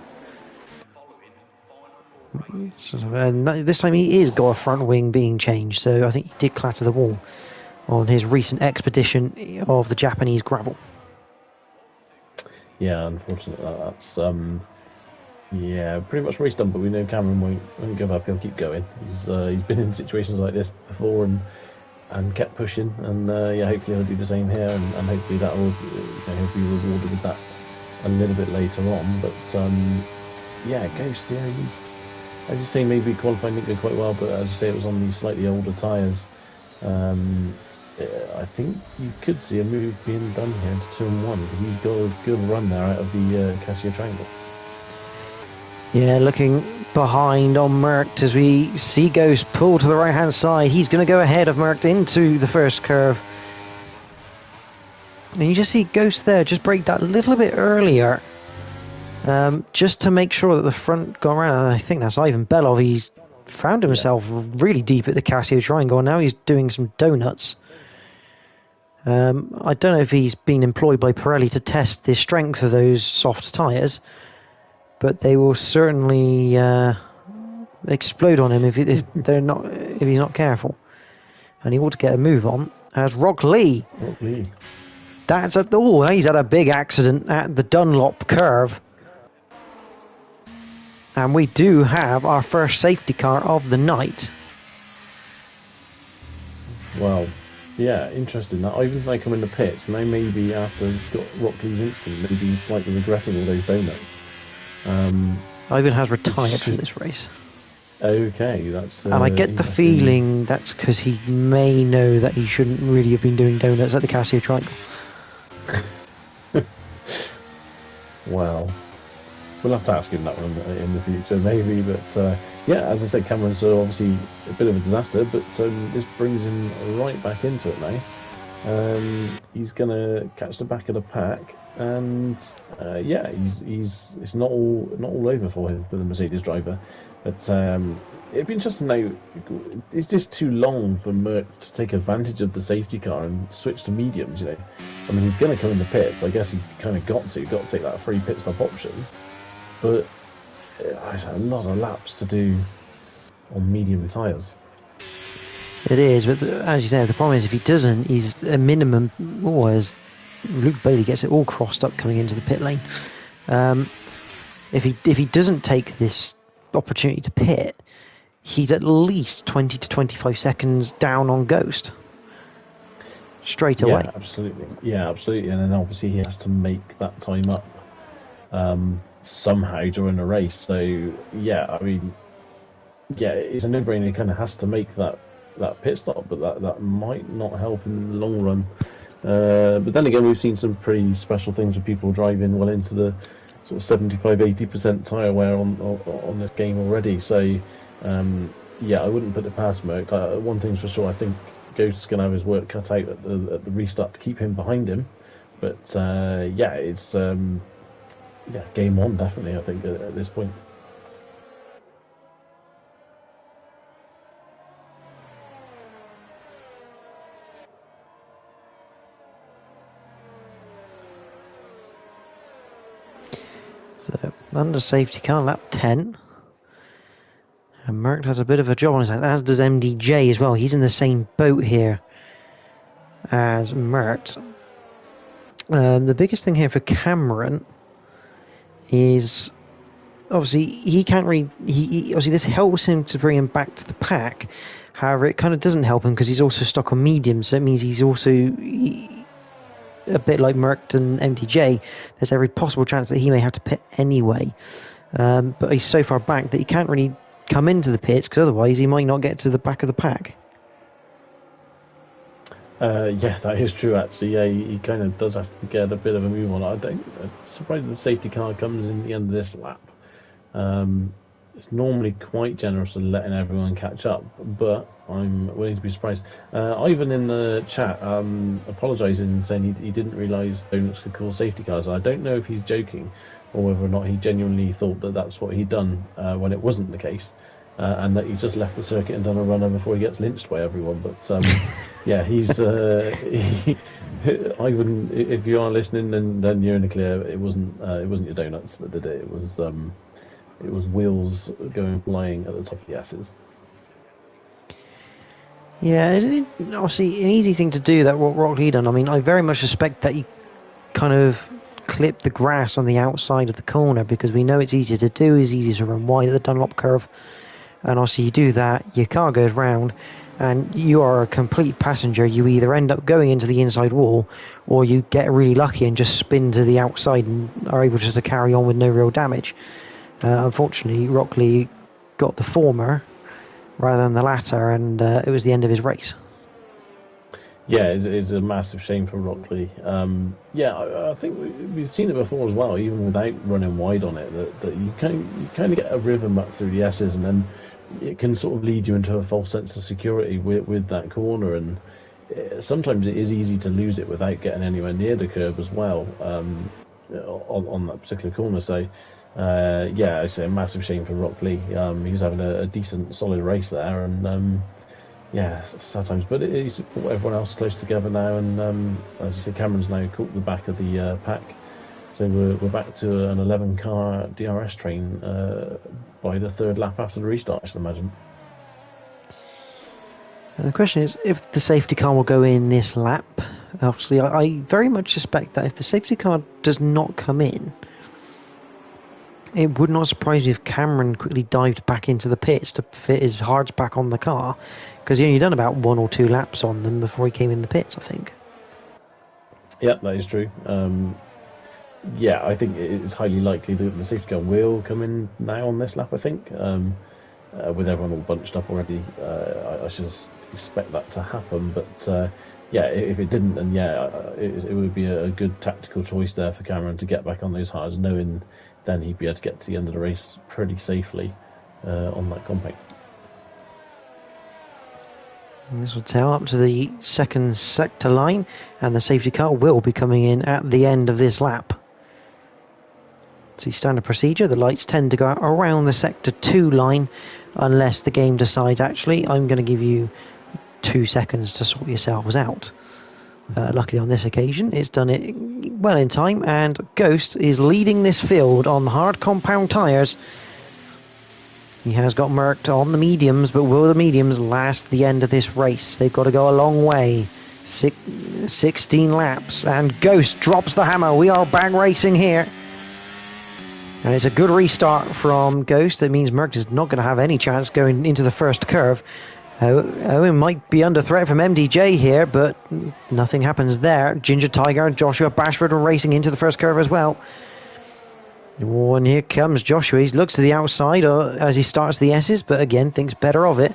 And this time he is got a front wing being changed, so I think he did clatter the wall on his recent expedition of the Japanese gravel. Yeah, unfortunately, that's yeah, pretty much race done. But we know Cameron won't give up. He'll keep going. He's been in situations like this before and kept pushing. And yeah, hopefully he'll do the same here, and hopefully that will he'll be rewarded with that a little bit later on. But yeah, Ghost, yeah, he's, as you say, maybe qualifying didn't go quite well, but as you say, it was on these slightly older tyres. I think you could see a move being done here to 2 and 1, because he's got a good run there out of the Cassia Triangle. Yeah, looking behind on Merckx as we see Ghost pull to the right hand side. He's going to go ahead of Merckx into the first curve. And you just see Ghost there just brake that little bit earlier, just to make sure that the front got around. I think that's Ivan Belov. He's found himself really deep at the Casio Triangle, and now he's doing some donuts. I don't know if he's been employed by Pirelli to test the strength of those soft tyres, but they will certainly explode on him if he's not careful. And he ought to get a move on as Rock Lee. He's had a big accident at the Dunlop curve. And we do have our first safety car of the night. Wow. Yeah, interesting. That Ivan's now come in the pits, and they maybe after got Rockley's incident, maybe slightly regretting all those donuts. Ivan has retired from this race. Okay, that's. And I get the feeling that's because he may know that he shouldn't really have been doing donuts at the Casio Triangle. Wow. We'll have to ask him that one in the future, maybe. But yeah, as I said, Cameron's obviously a bit of a disaster, but this brings him right back into it now. He's going to catch the back of the pack, and yeah, it's not all over for him, for the Mercedes driver. But it'd be interesting now. Is this too long for Merck to take advantage of the safety car and switch to mediums? You know, I mean, he's going to come in the pits. I guess he kind of got to take that free pit stop option. But it's a lot of laps to do on medium tyres. It is, but as you say, the problem is if he doesn't, he's a minimum. As Luke Bailey gets it all crossed up coming into the pit lane. If he doesn't take this opportunity to pit, he's at least 20 to 25 seconds down on Ghost straight away. Yeah, absolutely. And then obviously he has to make that time up somehow during the race. So yeah, I mean, yeah, it's a no-brainer. He kind of has to make that pit stop, but that might not help in the long run. But then again, we've seen some pretty special things with people driving well into the sort of 75-80% tyre wear on this game already. So yeah, I wouldn't put it past Merck. One thing's for sure, I think Ghost's going to have his work cut out at the restart to keep him behind him. But yeah, it's yeah, game on definitely, I think, at this point. So, under safety car, lap 10. And Merck has a bit of a job on his hands, as does MDJ as well. He's in the same boat here as Merck. The biggest thing here for Cameron is obviously he can't really. Obviously this helps him to bring him back to the pack. However, it kind of doesn't help him because he's also stuck on medium, so it means he's also a bit like Merck and MDJ. There's every possible chance that he may have to pit anyway. But he's so far back that he can't really come into the pits because otherwise he might not get to the back of the pack. Yeah, that is true actually. Yeah, he kind of does have to get a bit of a move on. I'm surprised the safety car comes in the end of this lap. It's normally quite generous in letting everyone catch up, but I'm willing to be surprised. Ivan in the chat apologising and saying he didn't realise donuts could cause safety cars. I don't know if he's joking or whether or not he genuinely thought that that's what he'd done when it wasn't the case, and that he just left the circuit and done a runner before he gets lynched by everyone. But yeah, he's Ivan. If you are listening, then you're in the clear. It wasn't your donuts that did it. It was wheels going flying at the top of the S's. Yeah, obviously an easy thing to do that what Rock Lee done. I mean, I very much suspect that he kind of clipped the grass on the outside of the corner because we know it's easier to do, it's easier to run wide at the Dunlop curve. And obviously you do that, your car goes round, and you are a complete passenger. You either end up going into the inside wall, or you get really lucky and just spin to the outside and are able just to carry on with no real damage. Unfortunately, Rockley got the former rather than the latter, and it was the end of his race. Yeah, it's a massive shame for Rockley. Yeah, I think we've seen it before as well, even without running wide on it, that you kind of get a rhythm up through the S's, and then it can sort of lead you into a false sense of security with that corner, and sometimes it is easy to lose it without getting anywhere near the curb as well on that particular corner. So yeah, it's a massive shame for Rockley. He was having a decent, solid race there, and yeah, sad times. But he's brought everyone else close together now, and as you say, Cameron's now caught the back of the pack. So we're back to an 11-car DRS train by the third lap after the restart, I should imagine. And the question is, if the safety car will go in this lap. Obviously, I very much suspect that if the safety car does not come in, it would not surprise me if Cameron quickly dived back into the pits to fit his hards back on the car, because he only done about 1 or 2 laps on them before he came in the pits, I think. Yeah, that is true. Yeah, I think it's highly likely that the safety car will come in now on this lap, I think. With everyone all bunched up already, I should expect that to happen. But yeah, if it didn't, then yeah, it would be a good tactical choice there for Cameron to get back on those hards, knowing then he'd be able to get to the end of the race pretty safely on that compact. And this will tail up to the second sector line, and the safety car will be coming in at the end of this lap. See, standard procedure, the lights tend to go out around the sector 2 line unless the game decides, actually, I'm going to give you 2 seconds to sort yourselves out. Luckily on this occasion, it's done it well in time, and Ghost is leading this field on hard compound tyres. He has got murked on the mediums, but will the mediums last the end of this race? They've got to go a long way. 16 laps, and Ghost drops the hammer. We are back racing here. And it's a good restart from Ghost. That means Merck is not going to have any chance going into the first curve. Owen might be under threat from MDJ here, but nothing happens there. Ginger Tiger and Joshua Bashford are racing into the first curve as well. Oh, and here comes Joshua. He looks to the outside as he starts the S's, but again thinks better of it.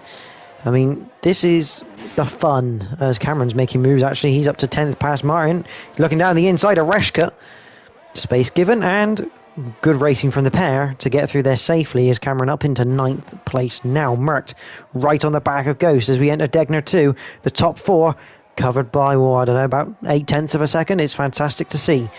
I mean, this is the fun as Cameron's making moves. Actually, he's up to 10th past Martin. He's looking down the inside of Reshka. Space given, and good racing from the pair to get through there safely as Cameron up into 9th place now. Mercked right on the back of Ghost as we enter Degner 2. The top 4 covered by, well, I don't know, about 0.8 of a second. It's fantastic to see.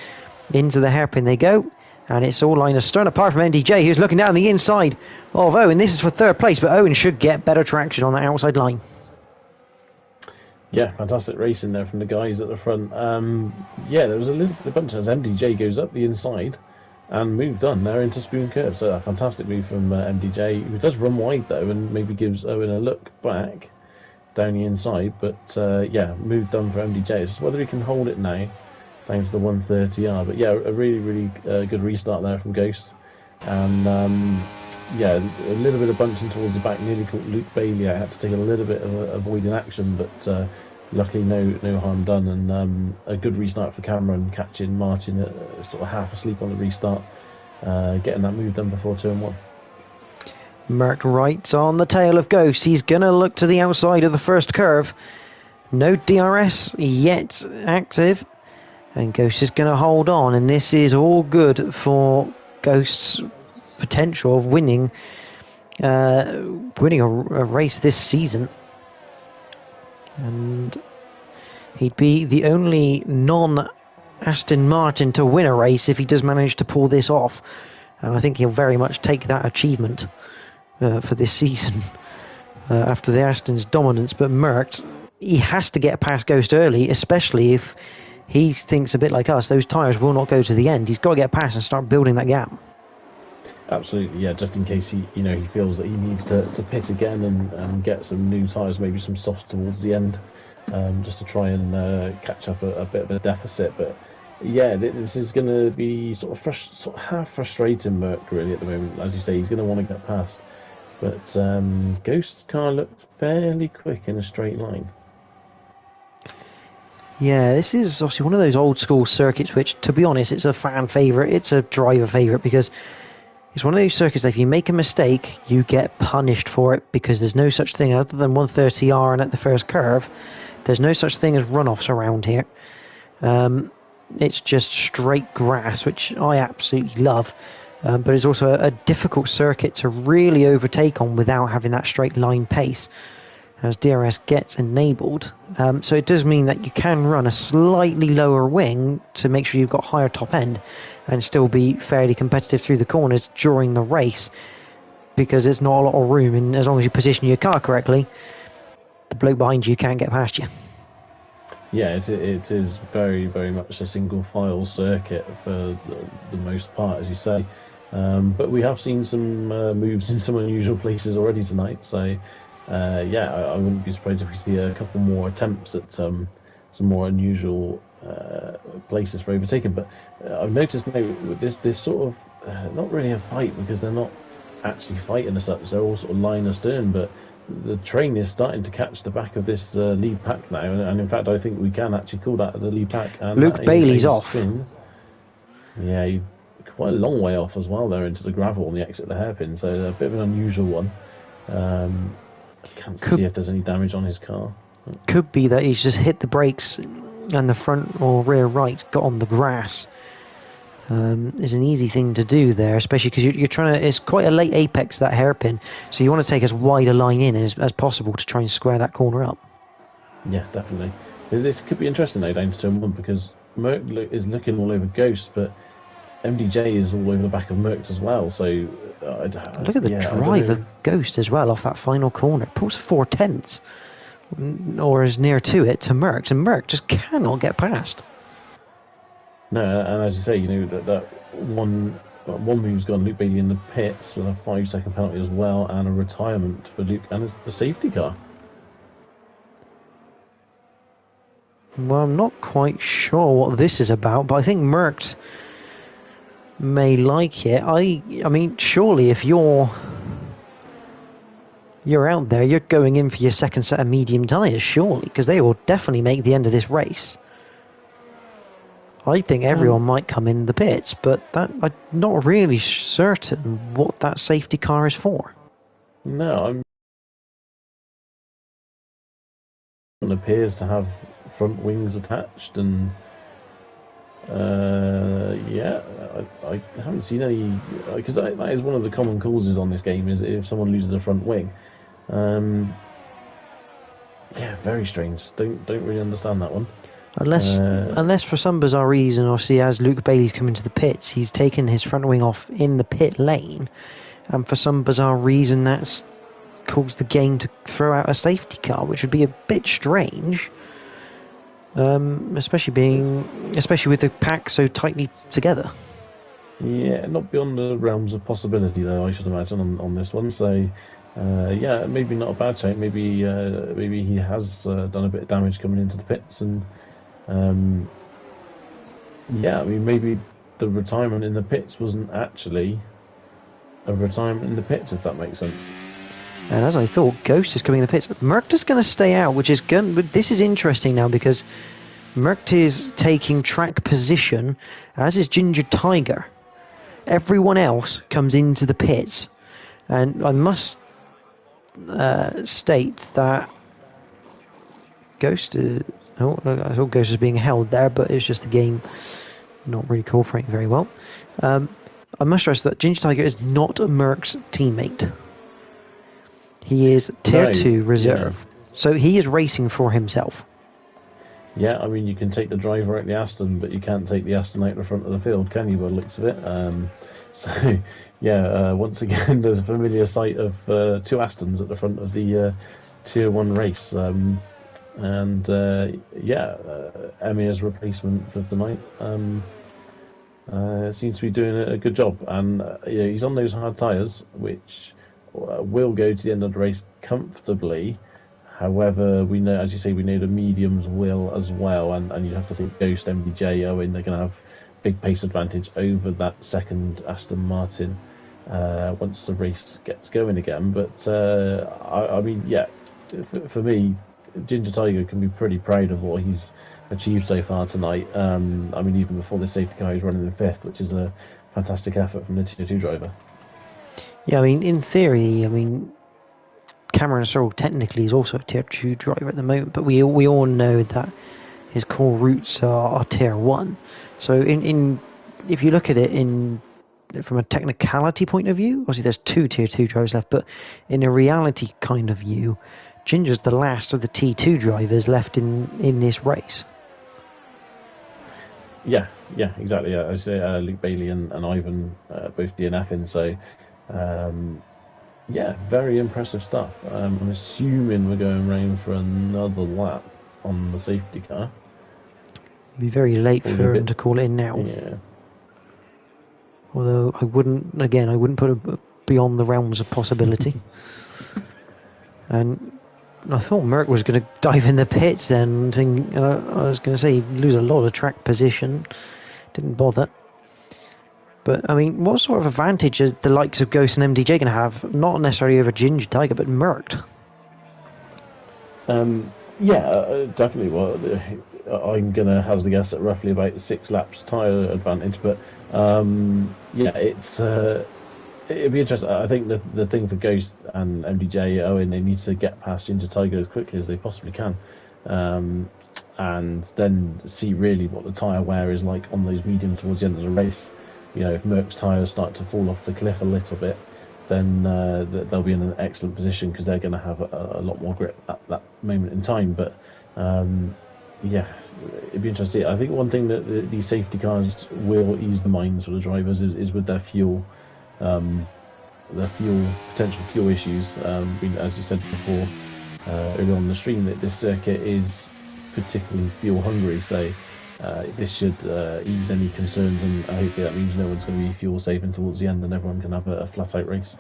Into the hairpin they go, and it's all line astern apart from NDJ, who's looking down the inside of Owen. This is for 3rd place, but Owen should get better traction on the outside line. Yeah, fantastic racing there from the guys at the front. Yeah, there was a little bunch as MDJ goes up the inside and moved on there into Spoon Curve. So a fantastic move from MDJ, who does run wide though and maybe gives Owen a look back down the inside. But yeah, moved done for MDJ. It's just whether he can hold it now down to the 130R. But yeah, a really, really good restart there from Ghost. and yeah, a little bit of bunching towards the back, nearly caught Luke Bailey. I had to take a little bit of avoiding action, but luckily no harm done, and a good restart for Cameron, catching Martin sort of half asleep on the restart, getting that move done before turn 1. Merc right on the tail of Ghost. He's going to look to the outside of the first curve. No DRS yet active. And Ghost is going to hold on. And this is all good for Ghost's potential of winning a race this season. And he'd be the only non-Aston Martin to win a race if he does manage to pull this off. And I think he'll very much take that achievement for this season after the Aston's dominance. But Merc, he has to get past Ghost early, especially if he thinks a bit like us, those tyres will not go to the end. He's got to get past and start building that gap. Absolutely, yeah, just in case he feels that he needs to pit again and get some new tyres, maybe some softs towards the end, just to try and catch up a bit of a deficit. But yeah, this is going to be sort of half frustrating Merc really at the moment. As you say, he's going to want to get past. But Ghost's car looked fairly quick in a straight line. Yeah, this is obviously one of those old school circuits which, to be honest, it's a fan favourite, it's a driver favourite, because it's one of those circuits that if you make a mistake, you get punished for it, because there's no such thing other than 130R and at the first curve. There's no such thing as runoffs around here. It's just straight grass, which I absolutely love. But it's also a difficult circuit to really overtake on without having that straight line pace, as DRS gets enabled. So it does mean that you can run a slightly lower wing to make sure you've got higher top end and still be fairly competitive through the corners during the race, because there's not a lot of room, and as long as you position your car correctly, the bloke behind you can't get past you. Yeah, it is very, very much a single file circuit for the most part, as you say. But we have seen some moves in some unusual places already tonight, so yeah, I wouldn't be surprised if we see a couple more attempts at some more unusual places for overtaking. But I've noticed now this sort of not really a fight, because they're not actually fighting as such. They're all sort of line astern, but the train is starting to catch the back of this lead pack now, and in fact I think we can actually call that the lead pack. And Luke Bailey's off. Spin. Yeah, he's quite a long way off as well there into the gravel on the exit of the hairpin, so a bit of an unusual one. Can't see if there's any damage on his car. Could be that he's just hit the brakes and the front or rear right got on the grass. Is an easy thing to do there, especially because you're trying to. It's quite a late apex, that hairpin, so you want to take as wide a line in as possible to try and square that corner up. Yeah, definitely. This could be interesting though down to turn 1, because Merc is looking all over Ghost, but MDJ is all over the back of Merc as well. So look at the drive of Ghost as well off that final corner. It pulls 4/10, or as near to it to Merc, and Merc just cannot get past. No, and as you say, that one move's gone Luke Bailey in the pits with a 5-second penalty as well, and a retirement for Luke and a safety car. Well, I'm not quite sure what this is about, but I think Merc may like it. I mean, surely if you're out there, you're going in for your second set of medium tyres, surely, because they will definitely make the end of this race. I think everyone might come in the pits, but I'm not really certain what that safety car is for. No, it appears to have front wings attached, and yeah, I haven't seen any, because that is one of the common causes on this game, is if someone loses a front wing. Yeah, very strange. Don't really understand that one. Unless for some bizarre reason, obviously, as Luke Bailey's come into the pits, he's taken his front wing off in the pit lane, and for some bizarre reason that's caused the game to throw out a safety car, which would be a bit strange, especially with the pack so tightly together. Yeah, not beyond the realms of possibility, though, I should imagine, on this one. So, yeah, maybe not a bad shape. Maybe he has done a bit of damage coming into the pits, and yeah, I mean, maybe the retirement in the pits wasn't actually retirement in the pits, if that makes sense. And as I thought, Ghost is coming in the pits. Merkt is going to stay out, which is going. But this is interesting now because Merkt is taking track position, as is Ginger Tiger. Everyone else comes into the pits, and I must state that Ghost is. Oh, I thought Ghost was being held there, but it's just the game not really cooperating very well. I must stress that Ginger Tiger is not a Merck's teammate. He is Tier 2 reserve. Yeah. So he is racing for himself. Yeah, I mean, you can take the driver out the Aston, but you can't take the Aston out the front of the field, can you, by the looks of it? So, yeah, once again, there's a familiar sight of two Astons at the front of the Tier 1 race. Emir's replacement for tonight seems to be doing a good job. And he's on those hard tyres, which will go to the end of the race comfortably. However, we know, as you say, we know the mediums will as well, and you have to think Ghost, MDJ, Owen, they're going to have big pace advantage over that second Aston Martin once the race gets going again. But I mean, yeah, for me, Ginger Tiger can be pretty proud of what he's achieved so far tonight. I mean, even before the safety car, he's running in fifth, which is a fantastic effort from the Tier 2 driver. Yeah, I mean, in theory, I mean, Cameron Searle technically is also a Tier 2 driver at the moment, but we all know that his core roots are Tier 1. So if you look at it from a technicality point of view, obviously there's two Tier 2 drivers left, but in a reality kind of view, Ginger's the last of the T2 drivers left in this race. Yeah, exactly. I say Luke Bailey and Ivan both DNFing, so very impressive stuff. I'm assuming we're going round for another lap on the safety car. It'd be very late for him to call it in now. Yeah. Although I wouldn't put it beyond the realms of possibility. And I thought Merck was going to dive in the pits then. I was going to say he'd lose a lot of track position. Didn't bother. But, I mean, what sort of advantage are the likes of Ghost and MDJ going to have? Not necessarily over Ginger Tiger, but Mercked. Definitely. Well, I'm going to hazard a guess at roughly about 6 laps tyre advantage. But, it'd be interesting. I think the thing for Ghost and MDJ, Owen, they need to get past Ginger Tiger as quickly as they possibly can. And then see really what the tyre wear is like on those medium towards the end of the race. If Merck's tyres start to fall off the cliff a little bit, then they'll be in an excellent position because they're going to have a lot more grip at that moment in time. But it'd be interesting. I think one thing that these safety cars will ease the minds for the drivers is with their fuel, potential fuel issues. As you said before earlier on the stream, that this circuit is particularly fuel hungry, so this should ease any concerns, and hopefully that means no one's going to be fuel saving towards the end and everyone can have a flat out race.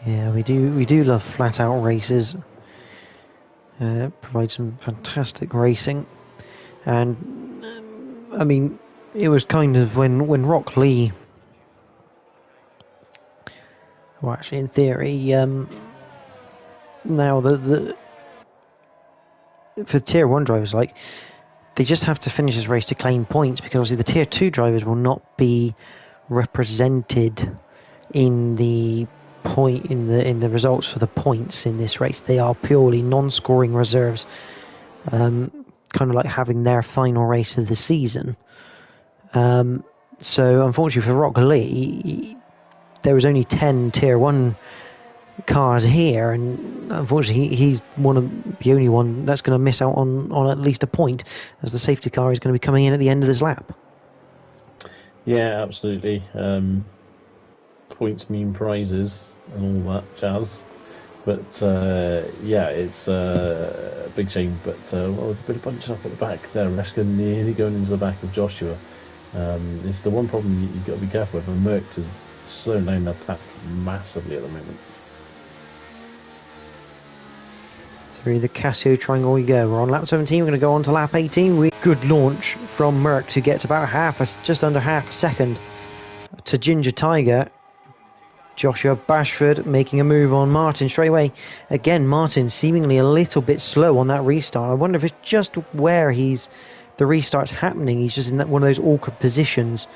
Yeah, we do love flat out races. Provide some fantastic racing, and I mean, it was kind of when Rock Lee, well, actually in theory, now the for Tier 1 drivers, like, they just have to finish this race to claim points, because obviously the Tier 2 drivers will not be represented in the results for the points in this race. They are purely non-scoring reserves, kind of like having their final race of the season. So unfortunately for Rock Lee, there was only 10 Tier 1 cars here, and unfortunately he's the only one that's going to miss out on at least a point, as the safety car is going to be coming in at the end of this lap. Yeah, absolutely. Points mean prizes and all that jazz, but it's a big shame. But a bit of bunching up at the back there, Reska nearly going into the back of Joshua. It's the one problem you've got to be careful with, and Merck is slowing down the pack massively at the moment. Through the Casio triangle we go. We're on lap 17. We're going to go on to lap 18. Good launch from Merck, who gets about just under half a second to Ginger Tiger. Joshua Bashford making a move on Martin straight away. Again, Martin seemingly a little bit slow on that restart. I wonder if it's just where the restart's happening. He's just in one of those awkward positions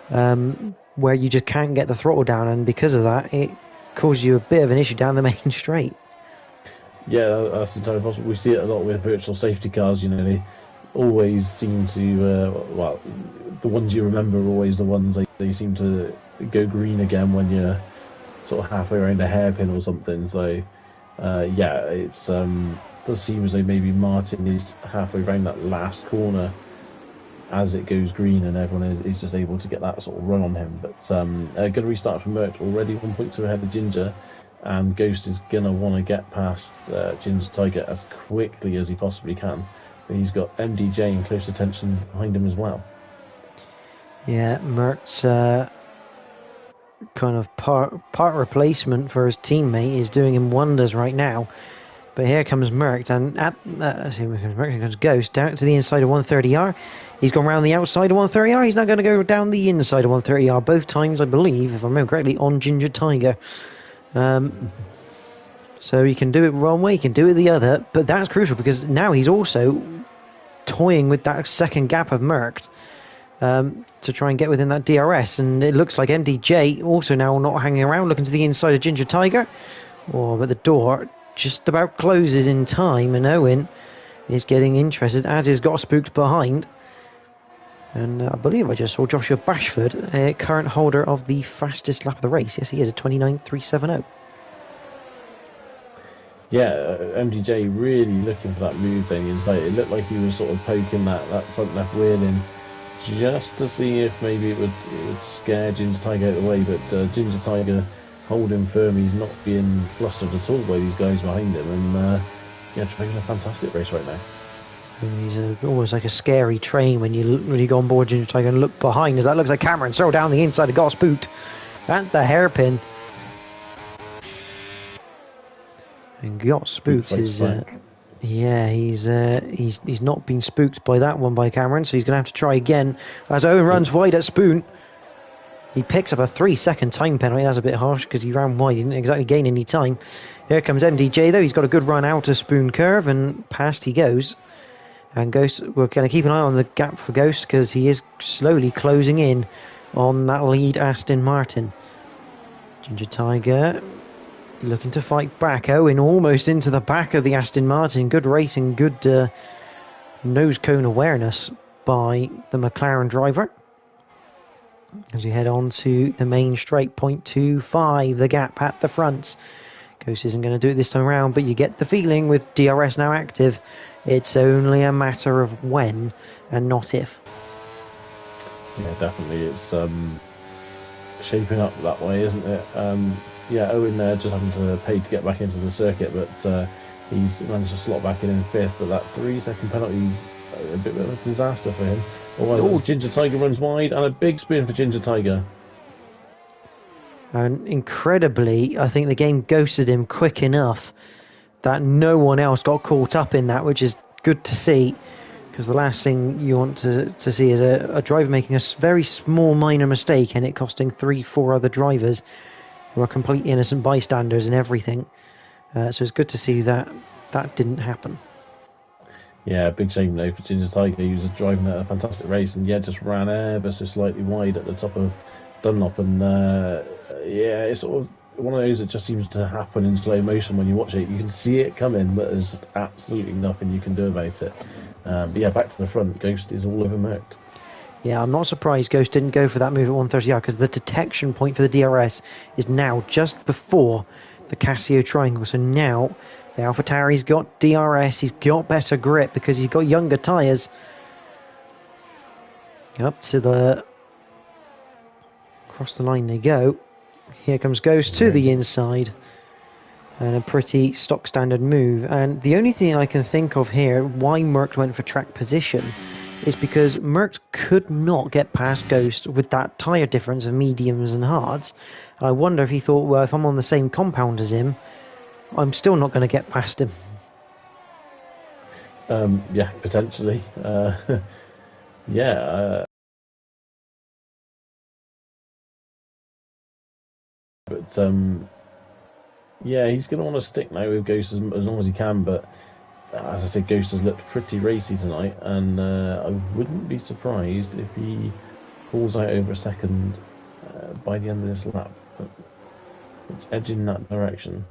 where you just can't get the throttle down, and because of that, it causes you a bit of an issue down the main straight. Yeah, that's entirely possible. We see it a lot with virtual safety cars. They always seem to, the ones you remember are always the ones they seem to go green again when you're sort of halfway around a hairpin or something. So, it does seem as though maybe Martin is halfway around that last corner as it goes green, and everyone is just able to get that sort of run on him. But a good restart from Merck, already 1.2 ahead of Ginger. And Ghost is going to want to get past Ginger Tiger as quickly as he possibly can. But he's got MDJ in close attention behind him as well. Yeah, Merck's kind of part replacement for his teammate is doing him wonders right now. But here comes Merck, and here comes Ghost down to the inside of 130R. He's gone round the outside of 130R. He's now going to go down the inside of 130R. Both times, I believe, if I remember correctly, on Ginger Tiger. So he can do it one way, he can do it the other, but that's crucial because now he's also toying with that second gap of Merck to try and get within that DRS, and it looks like MDJ also now not hanging around, looking to the inside of Ginger Tiger. But the door just about closes in time, and Owen is getting interested, as is got spooked behind. And I believe I just saw Joshua Bashford, current holder of the fastest lap of the race. Yes, he is, at 29.370. Yeah, MDJ really looking for that move thing inside. It looked like he was sort of poking that front left wheel in just to see if maybe it would scare Ginger Tiger out of the way. But Ginger Tiger holding firm. He's not being flustered at all by these guys behind him. And driving a fantastic race right now. He's almost like a scary train when you go on board Ginger Tiger and look behind, as that looks like Cameron so down the inside of got spooked at the hairpin. And got spooked is he's not been spooked by that one by Cameron, so he's going to have to try again as Owen runs wide at Spoon. He picks up a 3-second time penalty. That's a bit harsh because he ran wide. He didn't exactly gain any time. Here comes MDJ though. He's got a good run out of Spoon curve, and past he goes. And Ghost, we're going to keep an eye on the gap for Ghost because he is slowly closing in on that lead Aston Martin. Ginger Tiger looking to fight back. Owen almost into the back of the Aston Martin. Good racing, good nose cone awareness by the McLaren driver. As we head on to the main straight, 0.25, the gap at the front. Ghost isn't going to do it this time around, but you get the feeling with DRS now active, it's only a matter of when and not if. Yeah, definitely. It's shaping up that way, isn't it? Owen there just having to pay to get back into the circuit, but he's managed to slot back in fifth. But that 3-second penalty is a bit of a disaster for him. Ginger Tiger runs wide, and a big spin for Ginger Tiger. And incredibly, I think the game ghosted him quick enough that no one else got caught up in that, which is good to see, because the last thing you want to see is a driver making a very small minor mistake and it costing 3-4 other drivers who are complete innocent bystanders and everything. So it's good to see that didn't happen. Yeah, big shame though for Ginger Tiger. He was driving a fantastic race and just ran ever so slightly wide at the top of Dunlop, and it's sort of one of those that just seems to happen in slow motion when you watch it. You can see it coming, but there's just absolutely nothing you can do about it. Back to the front, Ghost is all over Merck. Yeah, I'm not surprised Ghost didn't go for that move at 130R, because the detection point for the DRS is now just before the Casio triangle. So now the AlphaTauri's got DRS, he's got better grip because he's got younger tyres. Up to the... across the line they go. Here comes Ghost to the inside. And a pretty stock standard move. And the only thing I can think of here, why Merck went for track position, is because Merck could not get past Ghost with that tyre difference of mediums and hards. And I wonder if he thought, well, if I'm on the same compound as him, I'm still not going to get past him. Potentially. But yeah, he's going to want to stick now with Ghost as long as he can. But as I said, Ghost has looked pretty racy tonight, and I wouldn't be surprised if he pulls out over a second by the end of this lap. But it's edging that direction.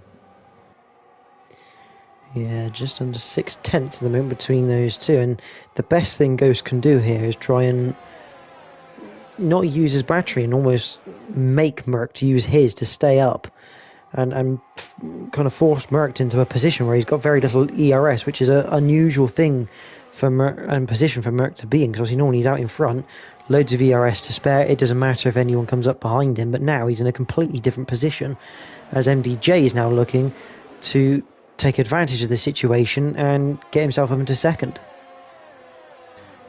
Yeah, just under 0.6 at the moment between those two, and the best thing Ghost can do here is try and not use his battery and almost make Merc to use his to stay up, and kind of force Merc into a position where he's got very little ERS, which is an unusual thing for Merc, and position for Merc to be in, because obviously normally he's out in front, loads of ERS to spare, it doesn't matter if anyone comes up behind him, but now he's in a completely different position, as MDJ is now looking to take advantage of the situation and get himself up into second.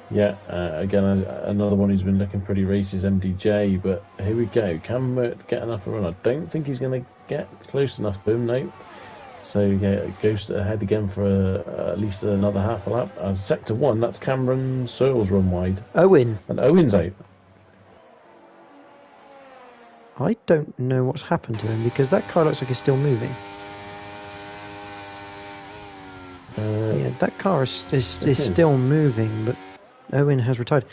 Yeah, again, another one who's been looking pretty racy is MDJ, but here we go. Can Mert get enough of a run? I don't think he's going to get close enough to him, no. So yeah, Ghost ahead again for at least another half a lap. Sector 1, that's Cameron Searle's run wide. Owen. And Owen's out. I don't know what's happened to him, because that car looks like it's still moving. Yeah, that car is still moving, but Owen has retired.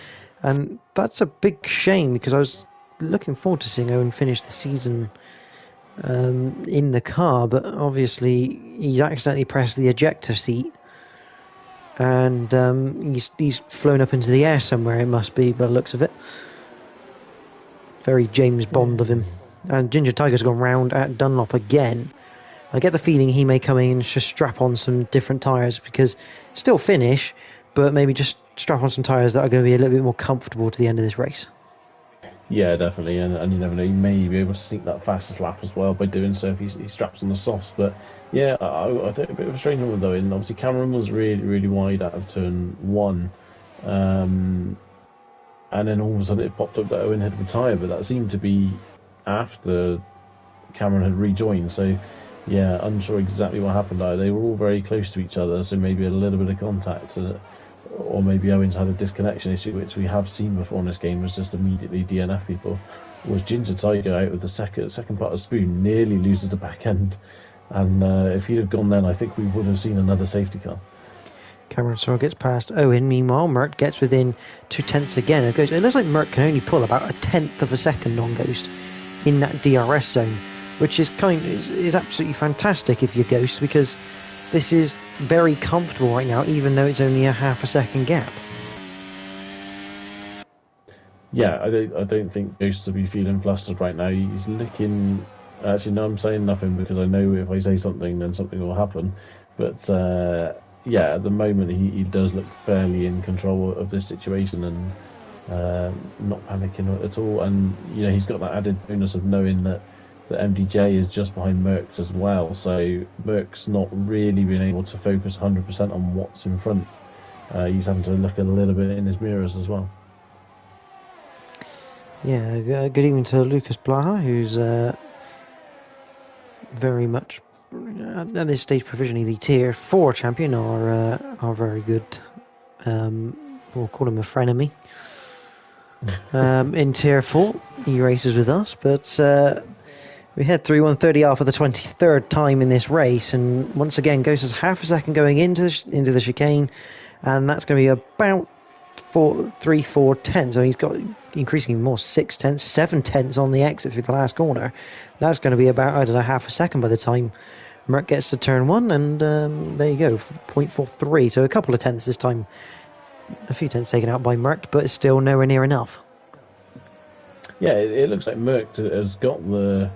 And that's a big shame, because I was looking forward to seeing Owen finish the season in the car, but obviously he's accidentally pressed the ejector seat, and he's flown up into the air somewhere, it must be, by the looks of it. Very James Bond of him. And Ginger Tiger's gone round at Dunlop again. I get the feeling he may come in and just strap on some different tyres, because still finish, but maybe just strap on some tyres that are going to be a little bit more comfortable to the end of this race. Yeah, definitely, and you never know, he may be able to sneak that fastest lap as well by doing so if he straps on the softs. But yeah, I think a bit of a strange one though, and obviously Cameron was really, really wide out of turn 1. And then all of a sudden it popped up that Owen had retired, but that seemed to be after Cameron had rejoined, so yeah, unsure exactly what happened. They were all very close to each other, so maybe a little bit of contact, or maybe Owens had a disconnection issue, which we have seen before in this game, was just immediately DNF people. Was Ginger Tiger out with the second part of Spoon, nearly loses the back end, and if he'd have gone then, I think we would have seen another safety car. Cameron Sorrell gets past Owen. Meanwhile, Merc gets within 0.2 again. It looks like Merc can only pull about 1/10 of a second on Ghost in that DRS zone, which is absolutely fantastic if you're Ghost, because this is very comfortable right now, even though it's only a half a second gap. Yeah, I don't think Ghost will be feeling flustered right now. He's looking... Actually, no, I'm saying nothing, because I know if I say something, then something will happen. But yeah, at the moment he does look fairly in control of this situation, and not panicking at all. And you know, he's got that added bonus of knowing that MDJ is just behind Merc as well, so Merc's not really been able to focus 100% on what's in front. He's having to look a little bit in his mirrors as well. Yeah, good evening to Lucas Blaha, who's very much at this stage provisionally the Tier 4 champion, are very good. We'll call him a frenemy. In Tier 4, he races with us, but we head through 130R for the 23rd time in this race, and once again Ghost has half a second going into the chicane, and that's going to be about 3/4 so he's got increasing even more, 6/10, 7/10 on the exit through the last corner. That's going to be about, I don't know, half a second by the time Merc gets to turn 1, and there you go, 0.43, so a couple of tenths this time, a few tenths taken out by Merc, but it's still nowhere near enough. Yeah, it looks like Merc has got the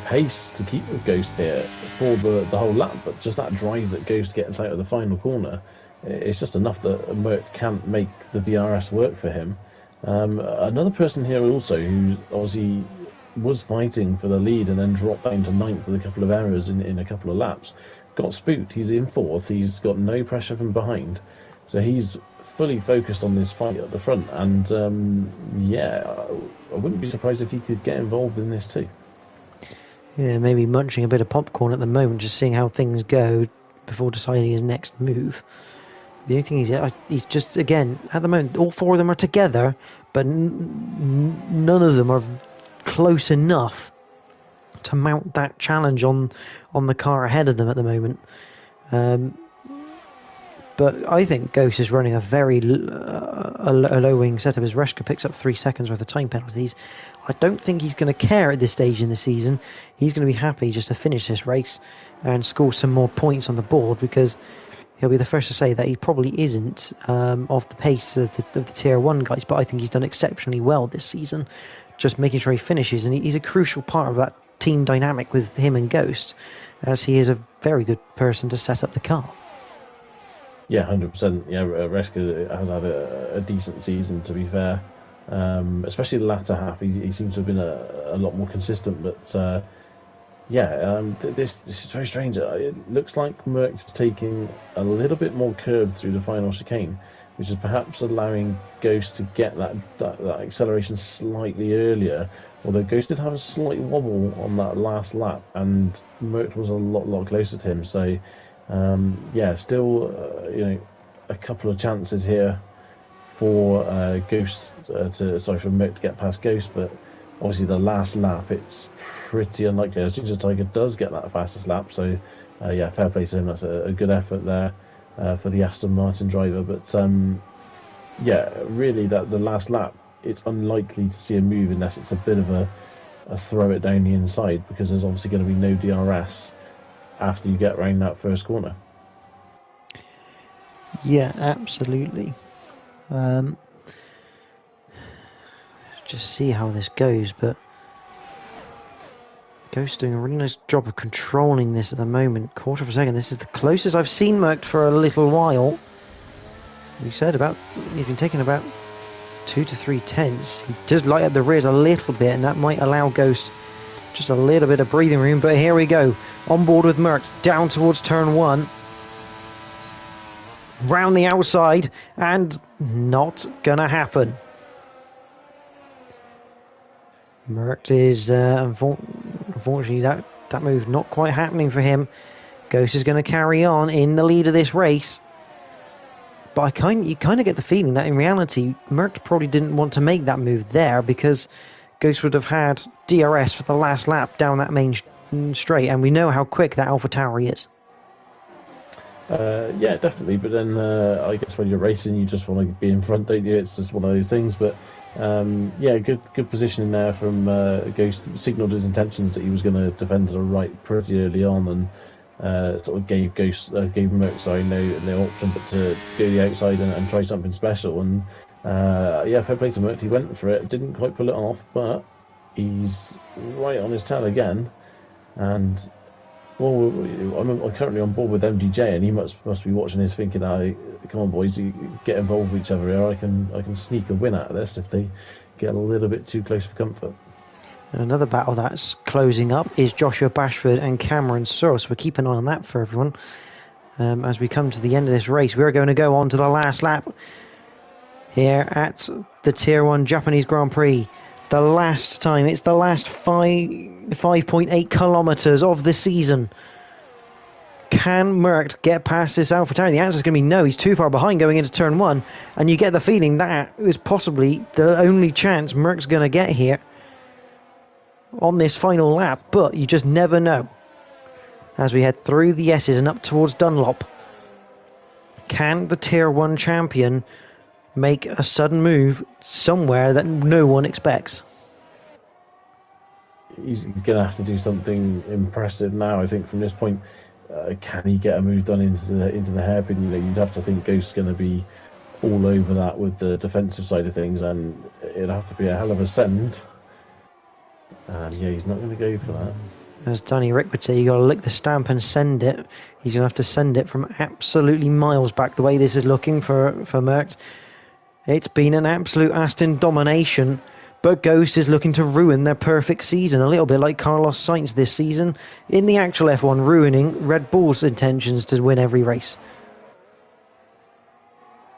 pace to keep with Ghost here for the whole lap, but just that drive that Ghost gets out of the final corner, it's just enough that Merc can't make the DRS work for him. Another person here also who obviously was fighting for the lead and then dropped down to 9th with a couple of errors in a couple of laps, got spooked. He's in 4th, he's got no pressure from behind, so he's fully focused on this fight at the front, and yeah, I wouldn't be surprised if he could get involved in this too. Yeah, maybe munching a bit of popcorn at the moment, just seeing how things go before deciding his next move. The only thing is, he's just, again, at the moment, all 4 of them are together, but none of them are close enough to mount that challenge on the car ahead of them at the moment. But I think Ghost is running a very low wing setup as Reshka picks up 3 seconds worth of time penalties. I don't think he's going to care at this stage in the season. He's going to be happy just to finish this race and score some more points on the board, because he'll be the first to say that he probably isn't off the pace of the Tier 1 guys, but I think he's done exceptionally well this season, just making sure he finishes, and he's a crucial part of that team dynamic with him and Ghost, as he is a very good person to set up the car. Yeah, 100%. Yeah, Reshka has had a decent season, to be fair. Especially the latter half, he seems to have been a lot more consistent. But this is very strange. It looks like Merck's taking a little bit more curve through the final chicane, which is perhaps allowing Ghost to get that acceleration slightly earlier. Although Ghost did have a slight wobble on that last lap, and Merck was a lot closer to him. So. Still, a couple of chances here for for Merck to get past Ghost, but obviously the last lap it's pretty unlikely. As Ginger Tiger does get that fastest lap, so fair play to him. That's a good effort there for the Aston Martin driver. But really, that the last lap, it's unlikely to see a move unless it's a bit of a throw it down the inside, because there's obviously going to be no DRS after you get around that first corner. Yeah, absolutely. Just see how this goes, but Ghost doing a really nice job of controlling this at the moment. Quarter of a second. This is the closest I've seen Merck for a little while. We said he's been taking about 2 to 3 tenths. He does light up the rears a little bit, and that might allow Ghost just a little bit of breathing room. But here we go. On board with Merckx, down towards turn 1. Round the outside, and not gonna happen. Merckx is, unfortunately, that move not quite happening for him. Ghost is going to carry on in the lead of this race. But you kind of get the feeling that in reality, Merckx probably didn't want to make that move there, because Ghost would have had DRS for the last lap down that main straight, and we know how quick that AlphaTauri is. Yeah, definitely. But then I guess when you're racing, you just want to be in front, don't you? It's just one of those things. But good positioning there from Ghost. Signalled his intentions that he was going to defend to the right pretty early on, and sort of gave Merckx no option but to go the outside and try something special. And fair play to Merckx. He went for it, didn't quite pull it off, but he's right on his tail again. And I'm currently on board with MDJ, and he must be watching this thinking, come on boys, you get involved with each other here. I can sneak a win out of this if they get a little bit too close for comfort. Another battle that's closing up is Joshua Bashford and Cameron Searle, so we'll keep an eye on that for everyone. As we come to the end of this race, we're going to go on to the last lap here at the Tier 1 Japanese Grand Prix. The last time, it's the last 5.8 kilometres of the season. Can Merckx get past this AlphaTauri? The answer is going to be no. He's too far behind going into turn 1, and you get the feeling that is possibly the only chance Merckx going to get here on this final lap, but you just never know. As we head through the S's and up towards Dunlop, can the Tier 1 champion make a sudden move somewhere that no one expects? He's going to have to do something impressive now, I think, from this point. Can he get a move done into the hairpin? You'd have to think Ghost's going to be all over that with the defensive side of things, and it'd have to be a hell of a send. And he's not going to go for that. As Danny Rick would say, you got to lick the stamp and send it. He's going to have to send it from absolutely miles back. The way this is looking for Merckx, it's been an absolute Aston domination. But Ghost is looking to ruin their perfect season, a little bit like Carlos Sainz this season in the actual F1, ruining Red Bull's intentions to win every race.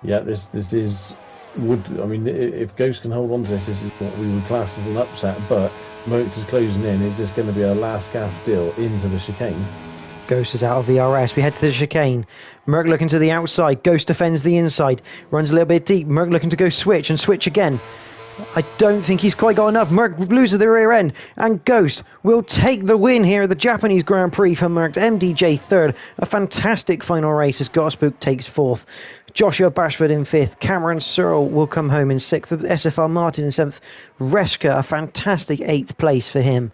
Yeah, this is if Ghost can hold on to this is what we would class as an upset. But Merckx is closing in. Is this going to be a last gasp deal into the chicane? Ghost is out of VRS. We head to the chicane. Merckx looking to the outside. Ghost defends the inside. Runs a little bit deep. Merckx looking to go switch and switch again. I don't think he's quite got enough. Merc loses the rear end, and Ghost will take the win here at the Japanese Grand Prix for Merc. MDJ third. A fantastic final race as Gotspook takes fourth. Joshua Bashford in fifth. Cameron Searle will come home in sixth. SFR Martin in seventh. Reschke, a fantastic eighth place for him.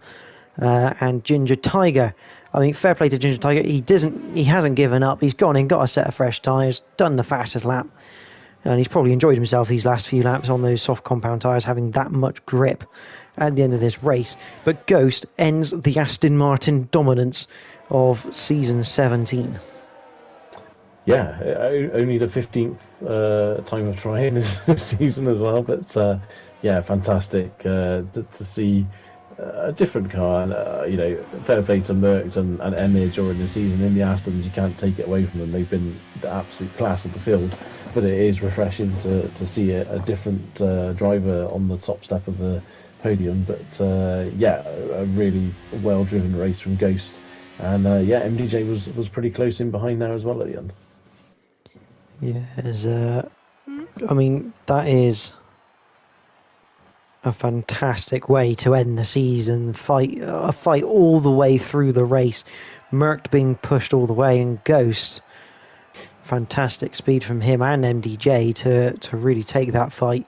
And Ginger Tiger. I mean, fair play to Ginger Tiger. He hasn't given up. He's gone in, got a set of fresh tyres, done the fastest lap. And he's probably enjoyed himself these last few laps on those soft compound tyres, having that much grip at the end of this race. But Ghost ends the Aston Martin dominance of season 17. Yeah, only the 15th time of trying this season as well. But yeah, fantastic to see a different car. And fair play to Merckx and Emir during the season in the Astons. You can't take it away from them. They've been the absolute class of the field. But it is refreshing to see a different driver on the top step of the podium. But yeah, a really well-driven race from Ghost. And yeah, MDJ was pretty close in behind there as well at the end. Yes, I mean, that is a fantastic way to end the season. A fight all the way through the race. Merckx being pushed all the way, and Ghost, fantastic speed from him and MDJ to really take that fight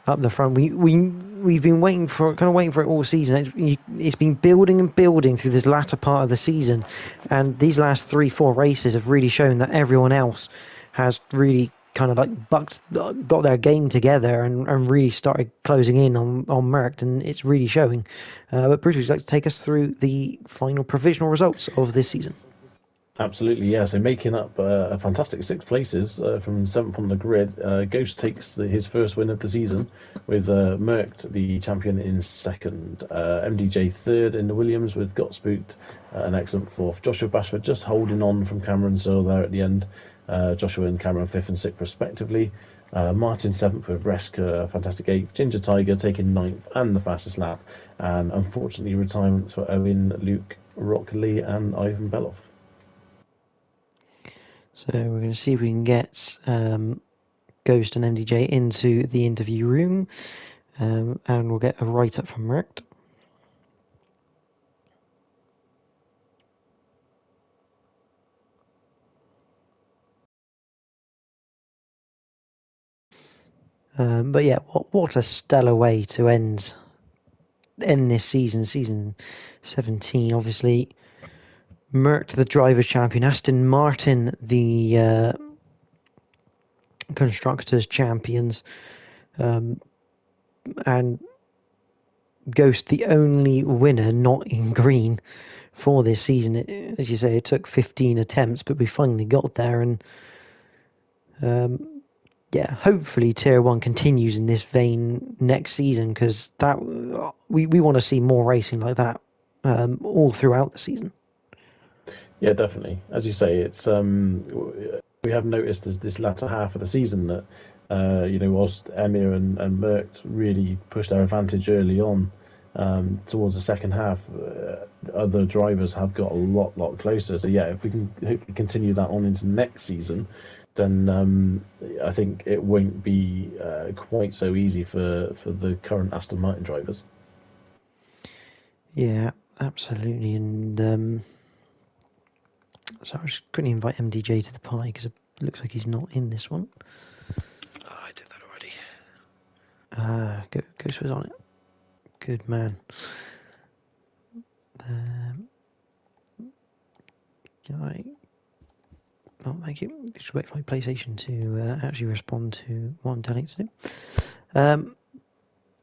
up the front. We've been waiting for it all season. It's been building and building through this latter part of the season, and these last 3-4 races have really shown that everyone else has really kind of like got their game together and really started closing in on Merckx, and it's really showing. But Bruce, would you like to take us through the final provisional results of this season? Absolutely, yeah. So making up a fantastic 6 places from 7th on the grid, Ghost takes his first win of the season with Merckx, the champion, in 2nd. MDJ 3rd in the Williams with Gotspook, an excellent 4th. Joshua Bashford just holding on from Cameron Searle there at the end. Joshua and Cameron 5th and 6th respectively. Martin 7th with Reschke, fantastic 8th. Ginger Tiger taking 9th and the fastest lap. And unfortunately retirements for Owen, Luke, Rockley and Ivan Beloff. So we're going to see if we can get Ghost and MDJ into the interview room, and we'll get a write-up from Merckx. But yeah, what a stellar way to end this season 17. Obviously, Merckx, the Drivers' Champion, Aston Martin, the Constructors' Champions, and Ghost, the only winner not in green for this season. As you say, it took 15 attempts, but we finally got there, and yeah, hopefully Tier 1 continues in this vein next season, because that we want to see more racing like that all throughout the season. Yeah, definitely. As you say, it's we have noticed as this latter half of the season that whilst Emir and Merckx really pushed their advantage early on, towards the second half, other drivers have got a lot closer. So yeah, if we can hopefully continue that on into next season, then I think it won't be quite so easy for the current Aston Martin drivers. Yeah, absolutely. And so I was just going to invite MDJ to the party because it looks like he's not in this one. Oh, I did that already. Ghost was on it. Good man. Oh, thank you. Just wait for my PlayStation to actually respond to what I'm telling it to do.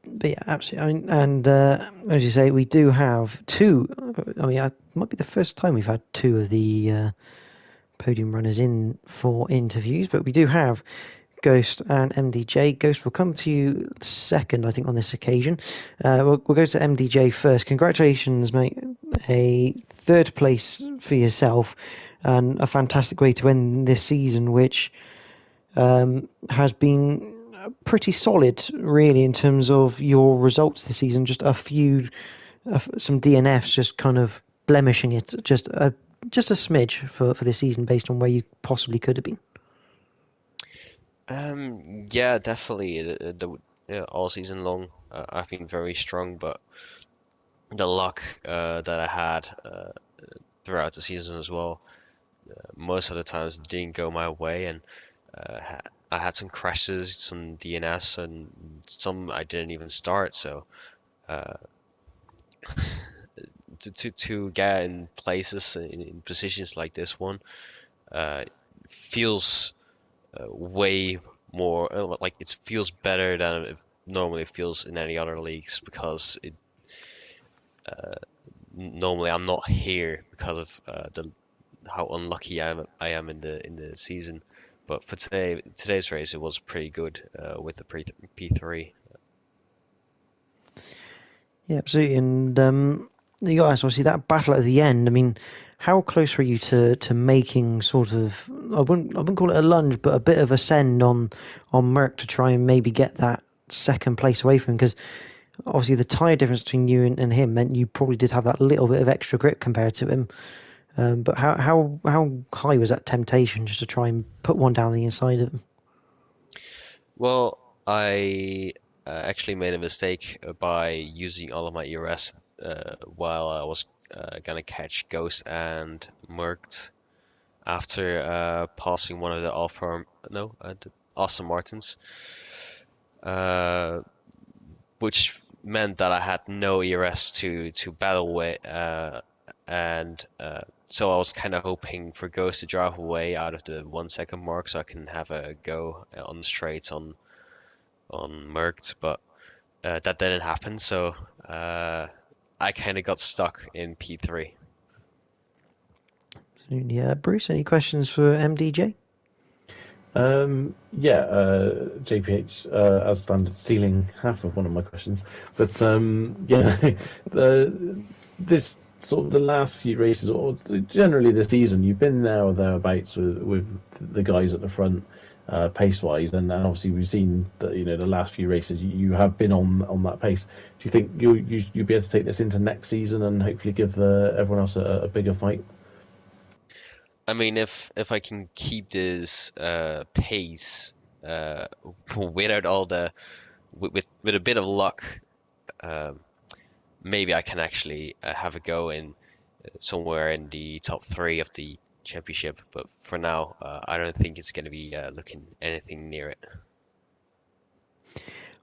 But yeah, absolutely. And as you say, we do have 2. I mean, it might be the first time we've had 2 of the podium runners in for interviews, but we do have Ghost and MDJ. Ghost will come to you second, I think, on this occasion. We'll go to MDJ first. Congratulations, mate. A 3rd place for yourself, and a fantastic way to end this season, which has been pretty solid, really, in terms of your results this season. Just a few, some DNFs, just kind of blemishing it, just a smidge for this season, based on where you possibly could have been. Yeah, definitely. all season long. I've been very strong, but the luck that I had throughout the season as well, most of the times it didn't go my way, and I had some crashes, some DNS, and some I didn't even start. So uh, to get in places in positions like this one uh, feels way more like it feels better than it normally feels in any other leagues because normally I'm not here because of the how unlucky I am in the season. But for today's race, it was pretty good with the P3. Yeah, absolutely. And you guys, obviously, that battle at the end. I mean, how close were you to making sort of I wouldn't call it a lunge, but a bit of a send on Merck to try and maybe get that second place away from him? Because obviously the tyre difference between you and him meant you probably did have that little bit of extra grip compared to him. But how high was that temptation just to try and put one down the inside of him? Well, I actually made a mistake by using all of my ERS while I was gonna catch Ghost and Mercked after passing one of the the Aston Martins, uh, which meant that I had no ERS to battle with, and so I was kind of hoping for Ghost to drive away out of the 1 second mark so I can have a go on the straights on Mercked, but that didn't happen, so I kind of got stuck in P3. Yeah, Bruce, any questions for MDJ? Yeah, JPH, as standard, stealing half of one of my questions. But yeah, this sort of the last few races, or generally this season, you've been there or thereabouts with the guys at the front, pace-wise, and obviously we've seen that the last few races you have been on that pace. Do you think you'll be able to take this into next season and hopefully give everyone else a bigger fight? I mean, if I can keep this pace without all the with a bit of luck, um, maybe I can actually have a go in somewhere in the top three of the championship. But for now, I don't think it's going to be looking anything near it.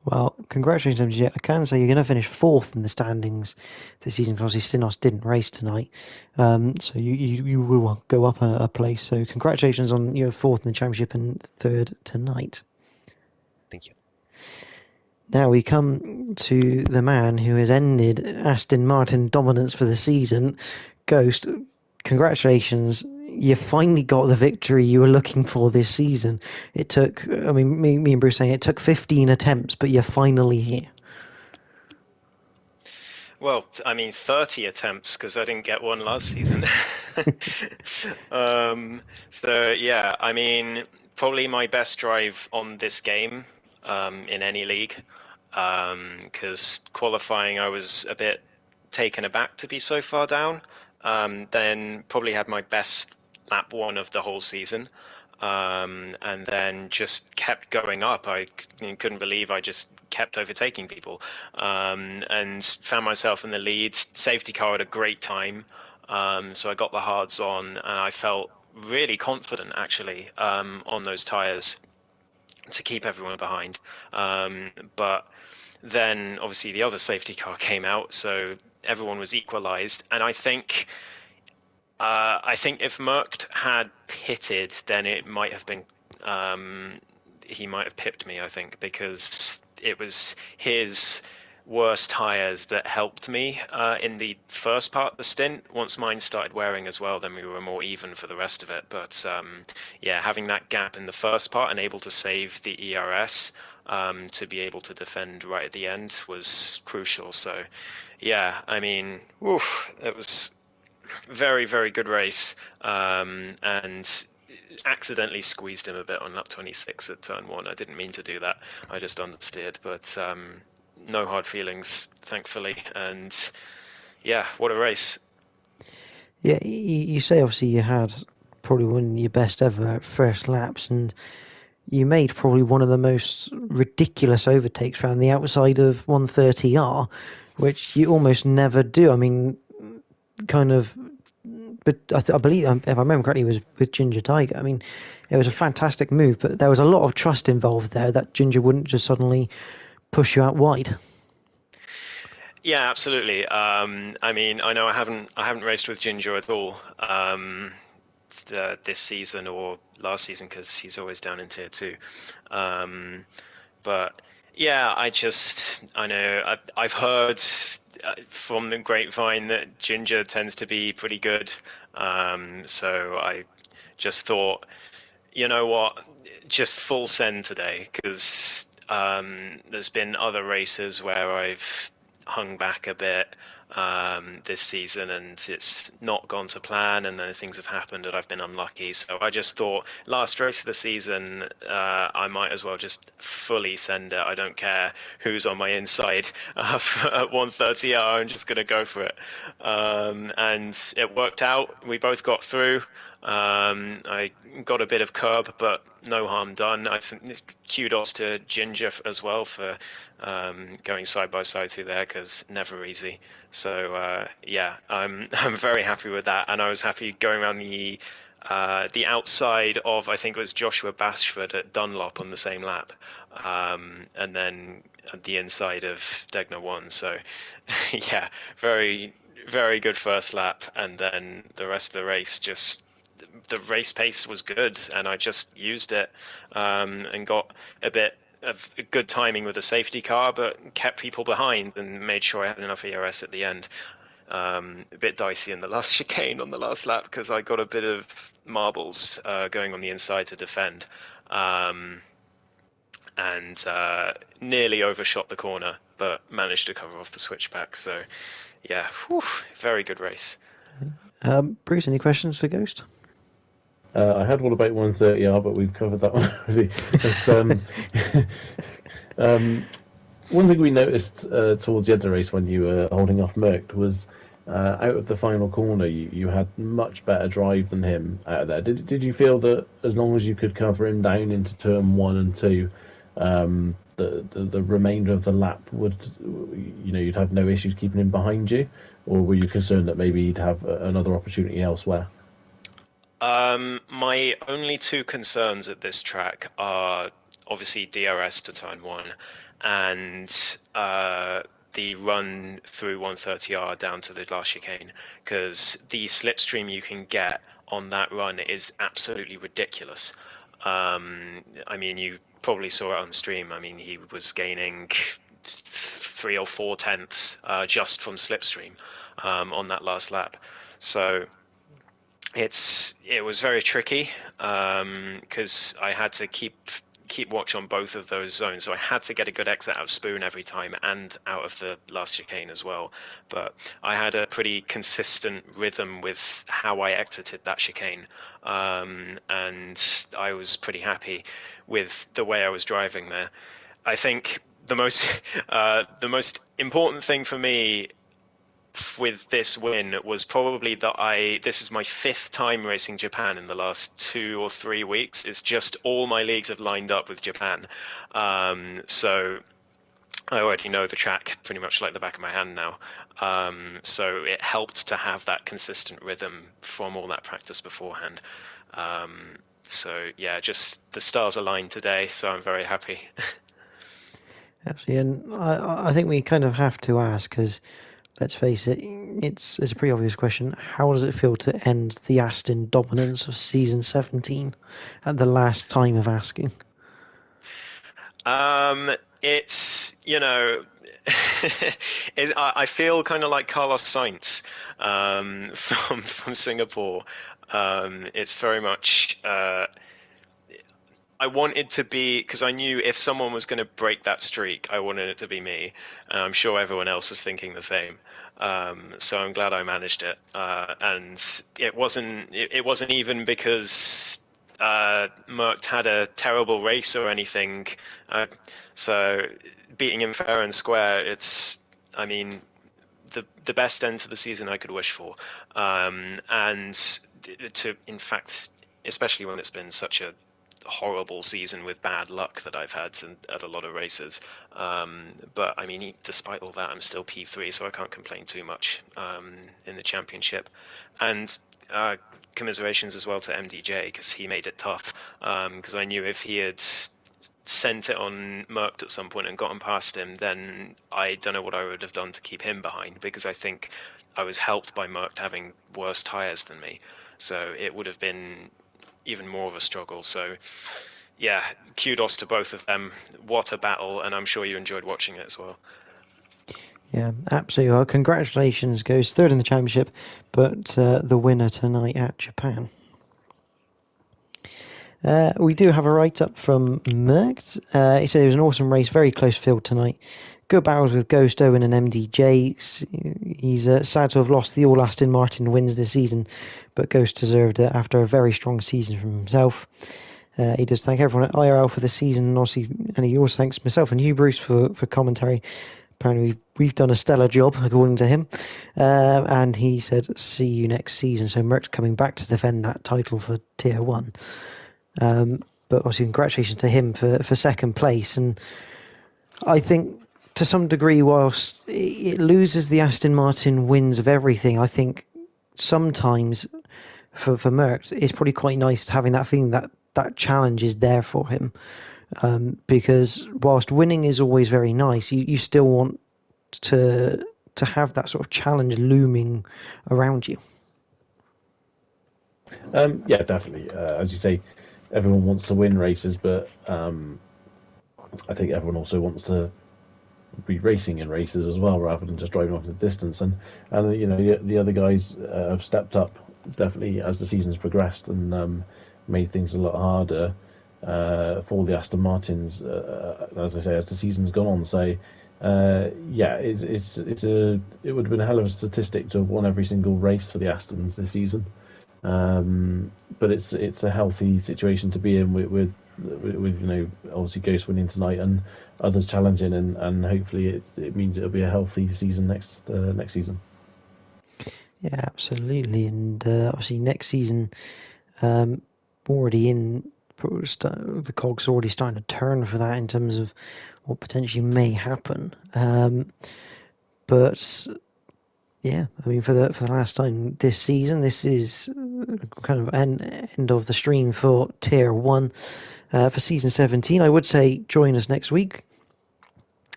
Well, congratulations, MJ. I can say you're going to finish fourth in the standings this season because obviously Sinos didn't race tonight. So you will go up a place. So congratulations on your fourth in the championship and third tonight. Thank you. Now we come to the man who has ended Aston Martin dominance for the season. Ghost, congratulations. You finally got the victory you were looking for this season. It took, I mean, me and Bruce saying it took 15 attempts, but you're finally here. Well, I mean, 30 attempts because I didn't get one last season. So yeah, I mean, probably my best drive on this game in any league. Because qualifying, I was a bit taken aback to be so far down. Then probably had my best lap one of the whole season. And then just kept going up. I couldn't believe I just kept overtaking people, and found myself in the lead. Safety car at a great time, so I got the hards on, and I felt really confident actually on those tires to keep everyone behind. But then obviously the other safety car came out, so everyone was equalized, and I think if Merckx had pitted, then it might have been he might have pipped me. I think because it was his worst tires that helped me in the first part of the stint. Once mine started wearing as well, then we were more even for the rest of it. But yeah, having that gap in the first part and able to save the ERS to be able to defend right at the end was crucial. So yeah, I mean, it was very, very good race, and accidentally squeezed him a bit on lap 26 at turn one. I didn't mean to do that. I just understeered, but no hard feelings, thankfully. And yeah, what a race. Yeah, you say obviously you had probably one of your best ever first laps, and you made probably one of the most ridiculous overtakes around the outside of 130R, which you almost never do. I mean, kind of, but I believe, if I remember correctly, it was with Ginger Tiger. I mean, it was a fantastic move, but there was a lot of trust involved there that Ginger wouldn't just suddenly push you out wide. Yeah, absolutely. I mean, I know I haven't raced with Ginger at all this season or last season because he's always down in tier two. But yeah, I know I've heard from the grapevine that Ginger tends to be pretty good. So I just thought, you know what, just full send today because there's been other races where I've hung back a bit this season and it's not gone to plan and then things have happened and I've been unlucky. So I just thought last race of the season, I might as well just fully send it. I don't care who's on my inside at 130R. I'm just going to go for it. And it worked out. We both got through. I got a bit of curb, but no harm done. I think kudos to Ginger as well for going side by side through there because never easy. So yeah, I'm very happy with that, and I was happy going around the outside of I think it was Joshua Bashford at Dunlop on the same lap, and then the inside of Degner 1. So yeah, very very good first lap, and then the rest of the race just the race pace was good, and I just used it and got a bit of good timing with the safety car, but kept people behind and made sure I had enough ERS at the end. A bit dicey in the last chicane on the last lap because I got a bit of marbles going on the inside to defend, and nearly overshot the corner, but managed to cover off the switchback. So yeah, very good race. Bruce, any questions for Ghost? I had one about 130R, but we've covered that one already. But, one thing we noticed towards the end of the race when you were holding off Merck was out of the final corner, you had much better drive than him out of there. Did you feel that as long as you could cover him down into turn 1 and 2, the remainder of the lap would, you'd have no issues keeping him behind you, or were you concerned that maybe he'd have another opportunity elsewhere? My only two concerns at this track are obviously DRS to turn 1 and the run through 130R down to the last chicane, because the slipstream you can get on that run is absolutely ridiculous. I mean, you probably saw it on stream. I mean, he was gaining 3 or 4 tenths just from slipstream on that last lap. So it was very tricky because I had to keep watch on both of those zones. So I had to get a good exit out of Spoon every time and out of the last chicane as well. But I had a pretty consistent rhythm with how I exited that chicane, and I was pretty happy with the way I was driving there. I think the most important thing for me with this win was probably that this is my 5th time racing Japan in the last 2 or 3 weeks. It's just all my leagues have lined up with Japan. So I already know the track pretty much like the back of my hand now. So it helped to have that consistent rhythm from all that practice beforehand. So yeah, just the stars aligned today, so I'm very happy. Absolutely, and I think we kind of have to ask, because let's face it, it's a pretty obvious question. How does it feel to end the Aston dominance of season 17 at the last time of asking? It's, I feel kind of like Carlos Sainz from Singapore. It's very much I wanted to be, because I knew if someone was going to break that streak, I wanted it to be me. And I'm sure everyone else is thinking the same. So I'm glad I managed it. And it wasn't even because Merck had a terrible race or anything. So beating him fair and square, I mean, the best end to the season I could wish for. And in fact, especially when it's been such a horrible season with bad luck that I've had at a lot of races. But I mean, despite all that, I'm still P3, so I can't complain too much in the championship. And commiserations as well to MDJ, because he made it tough. Because I knew if he had sent it on Mercked at some point and gotten past him, then I don't know what I would have done to keep him behind, because I think I was helped by Mercked having worse tyres than me. So it would have been even more of a struggle. So yeah, kudos to both of them. What a battle, and I'm sure you enjoyed watching it as well. Yeah, absolutely. Well, congratulations, goes third in the championship, but the winner tonight at Japan. We do have a write-up from Mercked. He said it was an awesome race, very close field tonight. Good battles with Ghost, Owen and MDJ. He's sad to have lost the all Aston Martin wins this season, but Ghost deserved it after a very strong season from himself. He does thank everyone at IRL for the season, and he also thanks myself and you, Bruce, for commentary. Apparently we've done a stellar job, according to him. And he said, see you next season. So Merck's coming back to defend that title for Tier 1. But obviously congratulations to him for second place. And I think to some degree, whilst it loses the Aston Martin wins of everything, I think sometimes for Merckx, it's probably quite nice having that feeling that challenge is there for him. Because whilst winning is always very nice, you still want to have that sort of challenge looming around you. Yeah, definitely. As you say, everyone wants to win races, but I think everyone also wants to be racing in races as well, rather than just driving off the distance. And you know, the other guys have stepped up definitely as the season's progressed and made things a lot harder for the Aston Martins. As I say, as the season's gone on, so yeah, it would have been a hell of a statistic to have won every single race for the Astons this season. But it's a healthy situation to be in with you know, obviously Ghost winning tonight and others challenging, and hopefully it means it'll be a healthy season next season. Yeah, absolutely. And obviously next season, already in the cogs already starting to turn for that in terms of what potentially may happen. But yeah, I mean, for the last time this season, this is kind of end of the stream for Tier 1 for Season 17. I would say join us next week,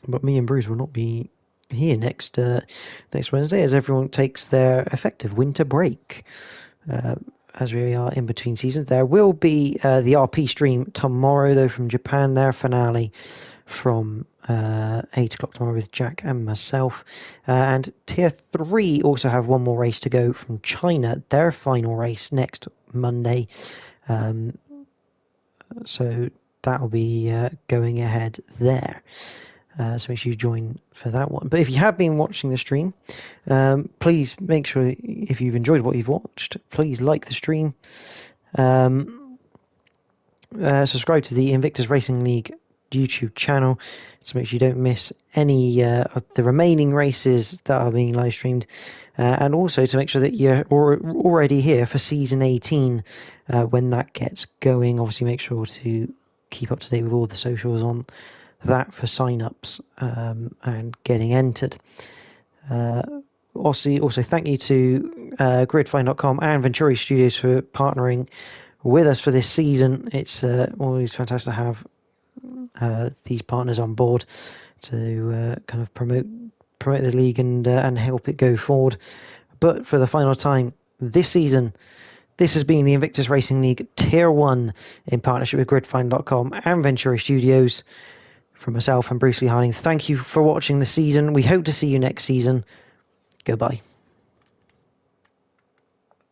but me and Bruce will not be here next Wednesday, as everyone takes their effective winter break. As we are in between seasons, there will be the RP stream tomorrow, though, from Japan, their finale from 8 o'clock tomorrow with Jack and myself. And Tier 3 also have one more race to go from China, their final race next Monday. So that'll be going ahead there. So make sure you join for that one. But if you have been watching the stream, please make sure, if you've enjoyed what you've watched, please like the stream. Subscribe to the Invictus Racing League YouTube channel to make sure you don't miss any of the remaining races that are being live streamed, and also to make sure that you're already here for Season 18 when that gets going. Obviously make sure to keep up to date with all the socials on that for sign-ups and getting entered. Also thank you to gridfine.com and Venturi Studios for partnering with us for this season. It's always fantastic to have these partners on board to kind of promote the league and help it go forward. But for the final time this season, this has been the Invictus Racing League Tier 1 in partnership with gridfine.com and Venturi Studios. From myself and Bruce Lee Harding, thank you for watching the season. We hope to see you next season. Goodbye.